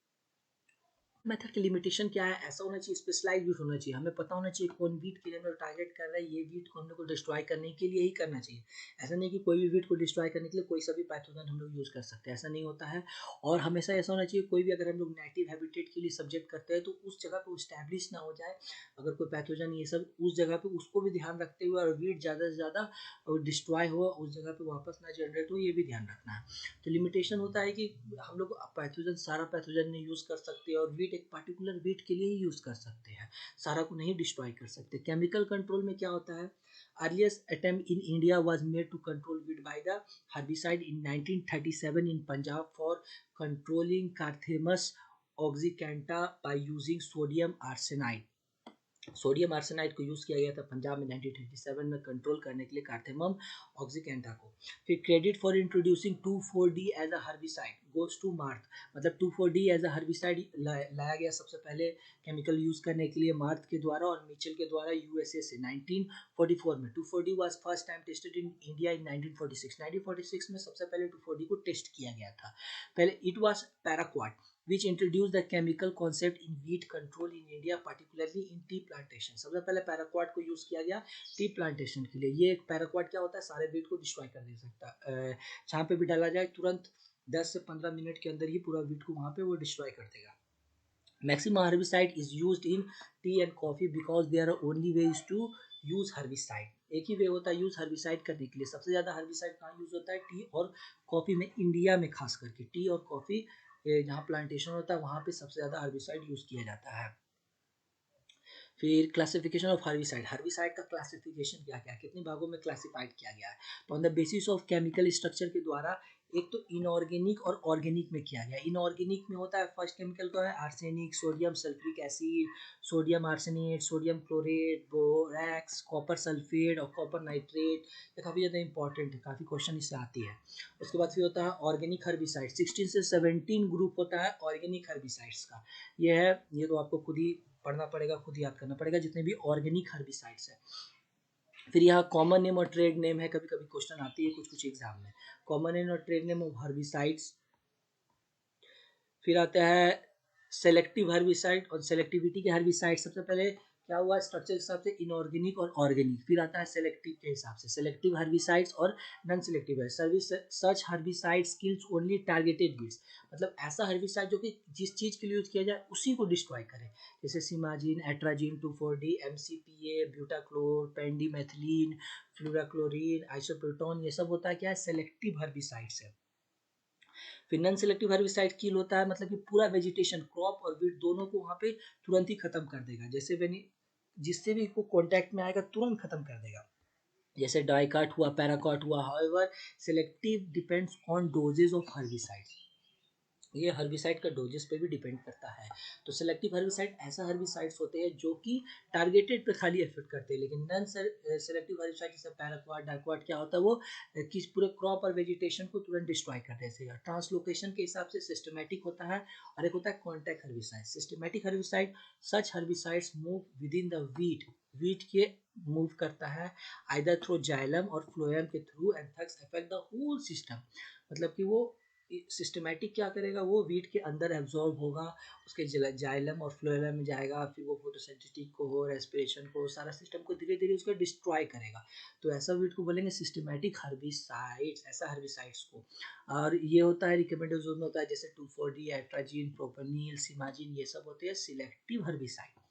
मेथड की लिमिटेशन क्या है? ऐसा होना चाहिए, स्पेशलाइज वीट होना चाहिए, हमें पता होना चाहिए कौन वीट के लिए हम लोग टारगेट कर रहे हैं, ये वीट को हम लोग को डिस्ट्रॉय करने के लिए ही करना चाहिए। ऐसा नहीं कि कोई भी वीट को डिस्ट्रॉय करने के लिए कोई सा भी पैथोजन हम लोग यूज़ कर सकते हैं, ऐसा नहीं होता है। और हमेशा ऐसा होना चाहिए कोई भी अगर हम लोग नेटिव हैबिटेट के लिए सब्जेक्ट करते हैं तो उस जगह पर स्टैब्लिश ना हो जाए अगर कोई पैथोजन ये सब उस जगह पर, उसको भी ध्यान रखते हुए, और वीट ज़्यादा से ज़्यादा डिस्ट्रॉय हो उस जगह पर वापस ना जनरेट हो, ये भी ध्यान रखना है। तो लिमिटेशन होता है कि हम लोग पैथोजन सारा पैथोजन नहीं यूज़ कर सकते और वीट एक पर्टिकुलर वीट के लिए ही यूज़ कर सकते हैं, सारा को नहीं डिस्ट्रॉय कर सकते। केमिकल कंट्रोल में क्या होता है? Earliest attempt in India was made to control weed by the herbicide in 1937 in Punjab for controlling carthamus oxyacantha by using sodium arsenide. Sodium arsenide को यूज़ किया गया था पंजाब में 1937 में कंट्रोल करने के लिए कार्थेमम ऑक्सीकेंटा को। फिर credit for introducing 2,4-D as a herbicide goes to Marth, मतलब 2,4-D एज अ हर्बिसाइड लाया गया सबसे पहले केमिकल यूज़ करने के लिए मार्थ के द्वारा और मिचेल के द्वारा यूएसए से 1944 में। 2,4-D was first time tested in India in 1946 में सबसे पहले 2,4-D को टेस्ट किया गया था। पहले it was paraquat which introduced the chemical concept in wheat control in India, particularly in tea plantation। सबसे पहले पैराक्वाट को यूज किया गया टी प्लांटेशन के लिए। ये पैराक्वाट क्या होता है? सारे वीट को डिस्ट्रॉय कर दे सकता है, जहाँ पे भी डाला जाए तुरंत 10 से 15 मिनट के अंदर ही पूरा वीट को वहाँ पे वो डिस्ट्रॉय कर देगा। Maximum herbicide is used in tea and coffee because there are only ways to use herbicide। एक ही वे होता है यूज हर्बिसाइड करने के लिए। सबसे ज़्यादा हर्बिसाइड कहाँ यूज होता है? टी और कॉफ़ी में, इंडिया में खास करके टी और कॉफ़ी जहाँ प्लांटेशन होता है वहाँ पे सबसे ज़्यादा हर्बिसाइड यूज़ किया जाता है। फिर क्लासिफिकेशन ऑफ हर्बिसाइड, हर्बिसाइड का क्लासिफिकेशन क्या क्या, कितने भागों में क्लासिफाइड किया गया है? तो on the basis of chemical structure के द्वारा एक तो इनऑर्गेनिक और ऑर्गेनिक में किया गया। इनऑर्गेनिक में होता है फर्स्ट केमिकल तो है arsenic, sodium sulphuric acid, sodium arsenate, sodium chlorate, borax, copper sulphate और कॉपर नाइट्रेट। ये काफ़ी ज़्यादा इंपॉर्टेंट है, काफ़ी क्वेश्चन इससे आती है। उसके बाद फिर होता है ऑर्गेनिक हर्बिसाइड, 16 से 17 ग्रुप होता है ऑर्गेनिक हर्बिसाइड्स का। ये है, ये तो आपको खुद ही पढ़ना पड़ेगा, खुद याद करना पड़ेगा जितने भी ऑर्गेनिक हर्बिसाइड्स है। फिर यहाँ कॉमन नेम और ट्रेड नेम है, कभी कभी क्वेश्चन आती है कुछ कुछ एग्जाम में, कॉमन नेम और ट्रेड नेम ऑफ हर्बिसाइड्स। फिर आता है सेलेक्टिव हर्बिसाइड और सेलेक्टिविटी के हर्बिसाइड। सबसे पहले क्या हुआ स्ट्रक्चर के हिसाब से इनऑर्गेनिक और ऑर्गेनिक। फिर आता है सेलेक्टिव के हिसाब से सेलेक्टिव हर्बिसाइड्स और नॉन सेलेक्टिव है। सर्विस सच herbicide kills only targeted weeds, मतलब ऐसा हर्बिसाइड जो कि जिस चीज़ के लिए यूज किया जाए उसी को डिस्ट्रॉय करे, जैसे simazine, atrazine, 2,4-D, MCPA, butachlor, pendimethalin, fluchloralin, isoproturon, ये सब होता है क्या है? सेलेक्टिव हर्बिसाइड्स है। फिर नॉन सेलेक्टिव हर्बिसाइड किल होता है मतलब कि पूरा वेजिटेशन, क्रॉप और वीट दोनों को वहाँ पे तुरंत ही खत्म कर देगा, जैसे वेनी जिससे भी को कांटेक्ट में आएगा तुरंत खत्म कर देगा, जैसे डाइकाट हुआ, पैराकाट हुआ। However selective depends on dosages of herbicide. ये हर्बिसाइड का डोजेस पे भी डिपेंड करता है। तो सेलेक्टिव हर्बिसाइड ऐसा हर्बिसाइड्स होते हैं जो कि टारगेटेड पे खाली एफेक्ट करते हैं, लेकिन नॉन सेलेक्टिव हर्बिसाइड जैसे पैराक्वाट डाइक्वाट क्या होता है, वो किस पूरे क्रॉप और वेजिटेशन को तुरंत डिस्ट्रॉय कर देते हैं। ट्रांसलोकेशन के हिसाब से सिस्टमेटिक होता है, और एक होता है contact herbicide. Systematic herbicide such herbicides move within the weed, weed के मूव करता है आइदर थ्रू जाइलम और फ्लोएम के through and thus affect the whole system. मतलब कि वो सिस्टमेटिक क्या करेगा, वो वीट के अंदर एब्जॉर्ब होगा, उसके जाइलम और फ्लोएम में जाएगा, फिर वो फोटोसिंथेटिक को हो, रेस्पिरेशन को, सारा सिस्टम को धीरे धीरे उसको डिस्ट्रॉय करेगा। तो ऐसा वीट को बोलेंगे सिस्टमेटिक हर्बिसाइड्स, ऐसा हर्बिसाइड्स को। और ये होता है रिकमेंडेड जोन में होता है जैसे 2,4-D, एट्राजीन, प्रोपेनिल, सिमाजिन, ये सब होते हैं सिलेक्टिव हर्बिसाइड।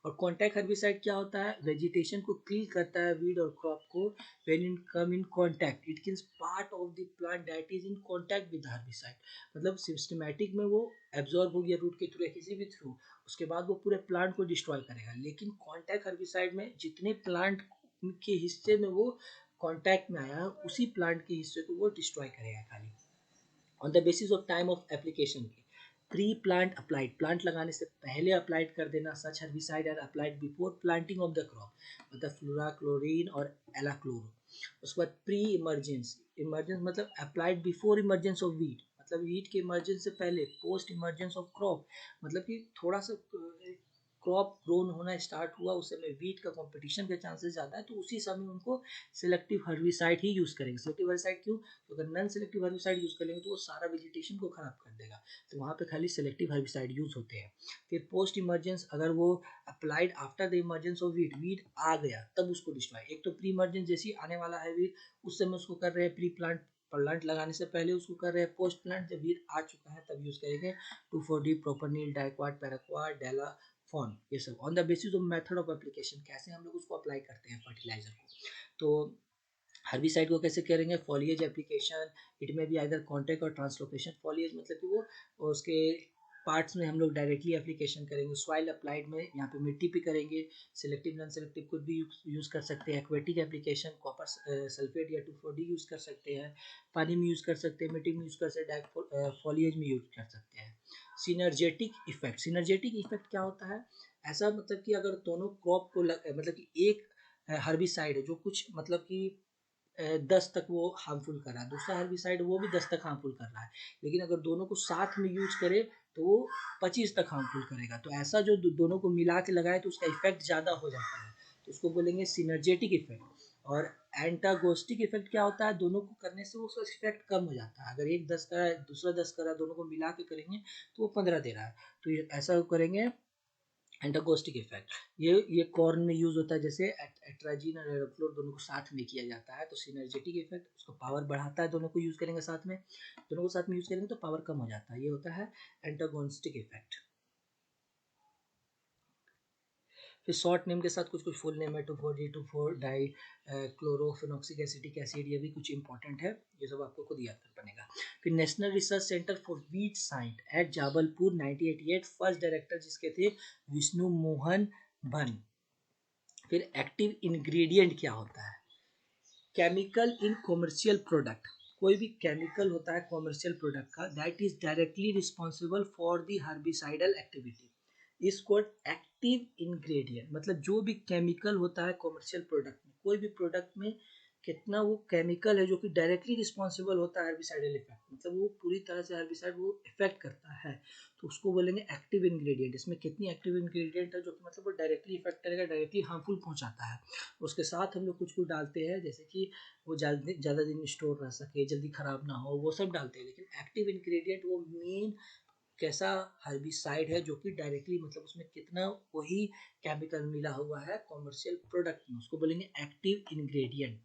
और कॉन्टैक्ट हर्बिसाइड क्या होता है, वेजिटेशन को किल करता है, वीड और क्रॉप को। When in come in contact it kills part of the plant that is in contact with herbicide. मतलब सिस्टमैटिक में वो एब्जॉर्ब हो गया रूट के थ्रू या किसी भी थ्रू, उसके बाद वो पूरे प्लांट को डिस्ट्रॉय करेगा। लेकिन कॉन्टैक्ट हर्बिसाइड में जितने प्लांट के हिस्से में वो कॉन्टैक्ट में आया, उसी प्लांट के हिस्से को वो डिस्ट्रॉय करेगा खाली। On the basis of time of application के, प्री प्लांट अप्लाइड, प्लांट लगाने से पहले अप्लाइड कर देना, such herbicide are applied before planting of the crop, मतलब फ्लोराक्लोरिन और एलाक्लोरो। उसके बाद प्री इमरजेंस, इमरजेंस मतलब applied before emergence of weed, मतलब वीट के इमरजेंस से पहले, पोस्ट इमरजेंस ऑफ क्रॉप, मतलब कि थोड़ा सा क्रॉप ग्रोन होना स्टार्ट हुआ, उस समय वीट का कंपटीशन के चांसेस ज़्यादा है, तो उसी समय उनको सिलेक्टिव हर्बिसाइड ही यूज़ करेंगे। सिलेक्टिव हर्बिसाइड क्यों, तो अगर नॉन सिलेक्टिव हर्बिसाइड यूज़ करेंगे तो वो सारा वेजिटेशन को खराब कर देगा, तो वहाँ पे खाली सिलेक्टिव हर्बिसाइड यूज़ होते हैं। फिर पोस्ट इमरजेंस, अगर वो applied after the emergence of weed, weed आ गया तब उसको डिस्ट्रॉय। एक तो प्री इमरजेंस जैसी आने वाला है वीट, उस समय उसको कर रहे हैं प्री प्लांट, प्लांट लगाने से पहले उसको कर रहे हैं, पोस्ट प्लांट जब वीट आ चुका है तब यूज़ करेंगे 2,4-D, प्रोपरनील, डाइक्वाट, पैराक्वाट, डेला फॉन, ये सब। On the basis of method of application, कैसे हम लोग उसको अप्लाई करते हैं फर्टिलाइजर को। तो हर्बिसाइड को कैसे करेंगे, फॉलिएज एप्लीकेशन, इट में भी आइदर कॉन्टैक्ट और ट्रांसलोकेशन। फॉलिएज मतलब कि वो उसके पार्ट्स में हम लोग डायरेक्टली एप्लीकेशन करेंगे। सॉइल अप्लाइड में यहाँ पे मिट्टी पे करेंगे। सिलेक्टिव नॉन सिलेक्टिव कुछ भी यूज़ कर सकते हैं। एक्वेटिक एप्लीकेशन, कॉपर सल्फेट या 2,4-D यूज़ कर सकते हैं, पानी में यूज़ कर सकते हैं, मिट्टी में यूज़ कर सकते हैं, फॉलिएज में यूज़ कर सकते हैं। सिनर्जेटिक इफेक्ट, सिनर्जेटिक इफेक्ट क्या होता है, ऐसा मतलब कि अगर दोनों क्रॉप को मतलब कि एक हर्बिसाइड है जो कुछ मतलब कि 10 तक वो हार्मफुल कर रहा है, दूसरा हर्बिसाइड वो भी 10 तक हार्मफुल कर रहा है, लेकिन अगर दोनों को साथ में यूज करे तो वो 25 तक हार्मफुल करेगा। तो ऐसा जो दोनों को मिला के लगाए तो उसका इफेक्ट ज़्यादा हो जाता है, तो उसको बोलेंगे सिनर्जेटिक इफेक्ट। और एंटागोस्टिक इफेक्ट क्या होता है, दोनों को करने से उसका इफेक्ट कम हो जाता है। अगर एक 10 का है दूसरा 10 का है, दोनों को मिला के करेंगे तो वो 15 दे रहा है, तो ऐसा करेंगे एंटागोस्टिक इफेक्ट। ये कॉर्न में यूज होता है, जैसे एट्राजीन और एरोफ्लोर दोनों को साथ में किया जाता है, तो सिनर्जेटिक इफेक्ट उसको पावर बढ़ाता है, दोनों को यूज करेंगे साथ में, दोनों को साथ में यूज करेंगे तो पावर कम हो जाता है, ये होता है एंटागोनिस्टिक इफेक्ट। फिर शॉर्ट नेम के साथ कुछ कुछ फुल नेम है, 2,4-D, 2,4-डाई क्लोरोफेनॉक्सिक एसिटिक एसिड, ये भी कुछ इंपॉर्टेंट है, ये सब आपको खुद याद कर बनेगा। फिर national research centre for weed science at Jabalpur 1988, first director जिसके थे विष्णु मोहन भन। फिर एक्टिव इंग्रेडिएंट क्या होता है, केमिकल इन कॉमर्शियल प्रोडक्ट, कोई भी केमिकल होता है कॉमर्शियल प्रोडक्ट का that is directly responsible for the herbicidal activity is called active ingredient. मतलब जो भी केमिकल होता है कॉमर्शियल प्रोडक्ट में, कोई भी प्रोडक्ट में कितना वो केमिकल है जो कि डायरेक्टली रिस्पॉन्सिबल होता है हर्बिसाइडल इफेक्ट, मतलब वो पूरी तरह से हर्बिसाइड वो इफेक्ट करता है, तो उसको बोलेंगे एक्टिव इंग्रेडिएंट। इसमें कितनी एक्टिव इंग्रेडिएंट है जो कि मतलब वो डायरेक्टली इफेक्ट करेगा, डायरेक्टली हार्मफुल पहुंचाता है। उसके साथ हम लोग कुछ कुछ डालते हैं जैसे कि वो ज़्यादा दिन स्टोर रह सके, जल्दी खराब ना हो, वो सब डालते हैं। लेकिन एक्टिव इंग्रेडिएंट वो मेन कैसा हर्बिसाइड है जो कि डायरेक्टली मतलब उसमें कितना वही केमिकल मिला हुआ है कॉमर्शियल प्रोडक्ट में, उसको बोलेंगे एक्टिव इंग्रेडिएंट।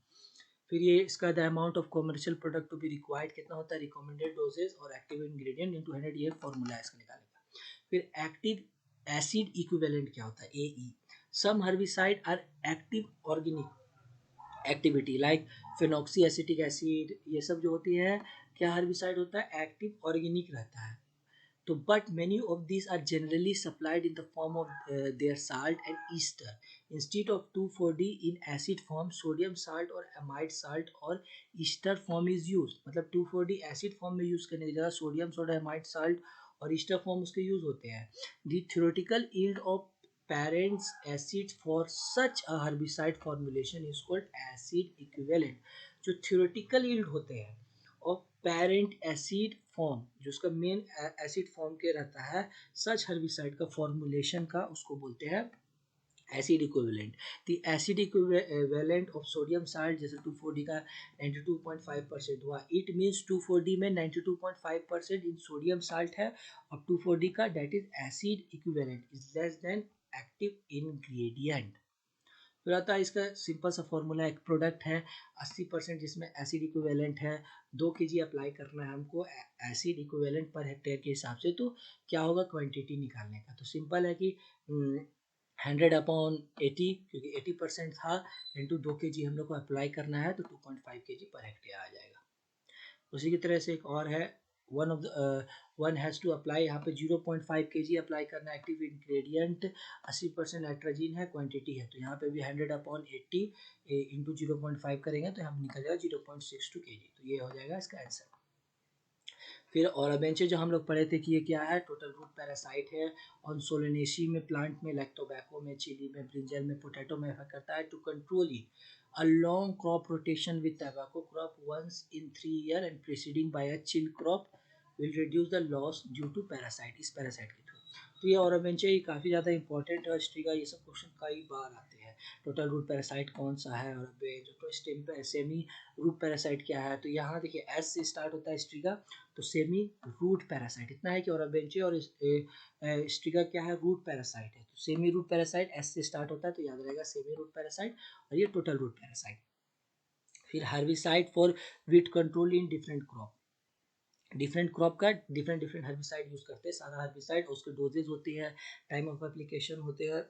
फिर ये इसका the amount of commercial product to be required कितना होता है, रिकमेंडेड डोजेज और एक्टिव इंग्रेडिएंट इनटू 100, ये फॉर्मूला है इसका निकालने का। फिर एक्टिव एसिड इक्विवेलेंट क्या होता है, AE. Some herbicide are active organic activity like phenoxy acetic acid, ये सब जो होती है क्या हर्बिसाइड होता है, एक्टिव ऑर्गेनिक रहता है। तो but many of these are generally supplied in the form of their salt and ester. Instead of 2,4-D in acid form, sodium salt or amide salt or ester form is used. मतलब 2,4-D acid form में use करने की जगह sodium soda amide salt और ester form उसके use होते हैं. The theoretical yield of parent acid for such a herbicide formulation is called acid equivalent. जो theoretical yield होते हैं और पेरेंट एसिड फॉर्म जो उसका मेन एसिड फॉर्म के रहता है सच हर्बिसाइड का फॉर्मुलेशन का उसको बोलते हैं acid equivalent. The acid equivalent of sodium salt जैसे 2,4-D का 92.5% हुआ. इट मीन्स 2,4-D में 92.5% इन सोडियम साल्ट है और 2,4-D का that is acid equivalent is less than active ingredient. फिर आता है इसका सिंपल सा फॉर्मूला. एक प्रोडक्ट है 80% जिसमें एसिड इक्विवेलेंट है 2 kg अप्लाई करना है हमको एसिड इक्विवेलेंट पर हेक्टेयर के हिसाब से. तो क्या होगा क्वांटिटी निकालने का. तो सिंपल है कि 100/80 क्योंकि 80% था इंटू 2 kg हम लोग को अप्लाई करना है तो 2.5 kg पर हेक्टेयर आ जाएगा. उसी की तरह से एक और है वन हैज़ टू अप्लाई. यहाँ पे 0.5 kg अप्लाई करना है. एक्टिव इंग्रेडिएंट 80% नाइट्रोजन है क्वांटिटी है तो यहाँ पे भी 100/80 इंटू 0.5 करेंगे तो यहाँ निकल जाएगा 0.62 kg. तो ये हो जाएगा इसका आंसर. फिर और बेंचे जो हम लोग पढ़े थे कि ये क्या है टोटल रूट पैरासाइट है. ऑन सोलेनेसी में प्लांट में लाइक टोबैको में चिली में ब्रिंजल में पोटैटो में इफेक्ट करता है. To control it a long crop rotation with tobacco crop once in 3 years and preceding by a chill crop will reduce the loss due to parasite. इस parasite के through. तो ये और बेंचे काफ़ी ज़्यादा इंपॉर्टेंट है हिस्ट्री का. ये सब क्वेश्चन कई बार आते हैं. टोटल रूट पैरासाइट कौन सा है और बेंच तो स्टेम पे सेमी रूट पैरासाइट क्या है. तो यहाँ देखिए एस से स्टार्ट होता है हिस्ट्री का तो सेमी रूट पैरासाइट इतना है कि और बेंचे और हिस्ट्री का क्या है रूट पैरासाइट है. तो सेमी रूट पैरासाइट एस से स्टार्ट होता है तो याद रहेगा सेमी रूट पैरासाइट और ये टोटल रूट पैरासाइट. फिर herbicide for wheat control in different crop. Different crop का डिफरेंट डिफरेंट हर्बिसाइड यूज करते हैं. सारा हर्बिसाइड उसके डोजेज होती है टाइम ऑफ एप्लीकेशन होते हैं.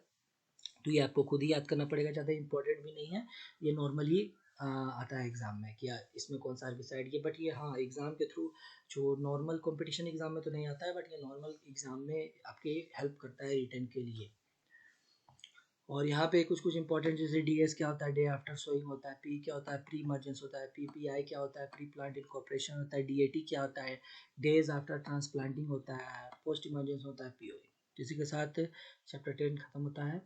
तो ये आपको खुद ही याद करना पड़ेगा. ज़्यादा इंपॉर्टेंट भी नहीं है. ये नॉर्मली आता है एग्जाम में कि इसमें कौन सा हर्बिसाइड ये. बट ये हाँ एग्जाम के थ्रू जो नॉर्मल कंपटीशन एग्जाम में तो नहीं आता है बट ये नॉर्मल एग्जाम में आपके हेल्प करता है रिटर्न के लिए. और यहाँ पे कुछ कुछ इंपॉर्टेंट जैसे डीएस क्या होता है डे आफ्टर सोइंग होता है. पी क्या होता है प्री इमर्जेंस होता है. पीपीआई क्या होता है प्री प्लांट इनकॉर्पोरेशन होता है. डीएटी क्या होता है डेज आफ्टर ट्रांसप्लांटिंग होता है. पोस्ट इमर्जेंस होता है पीओई. इसी के साथ चैप्टर 10 खत्म होता है.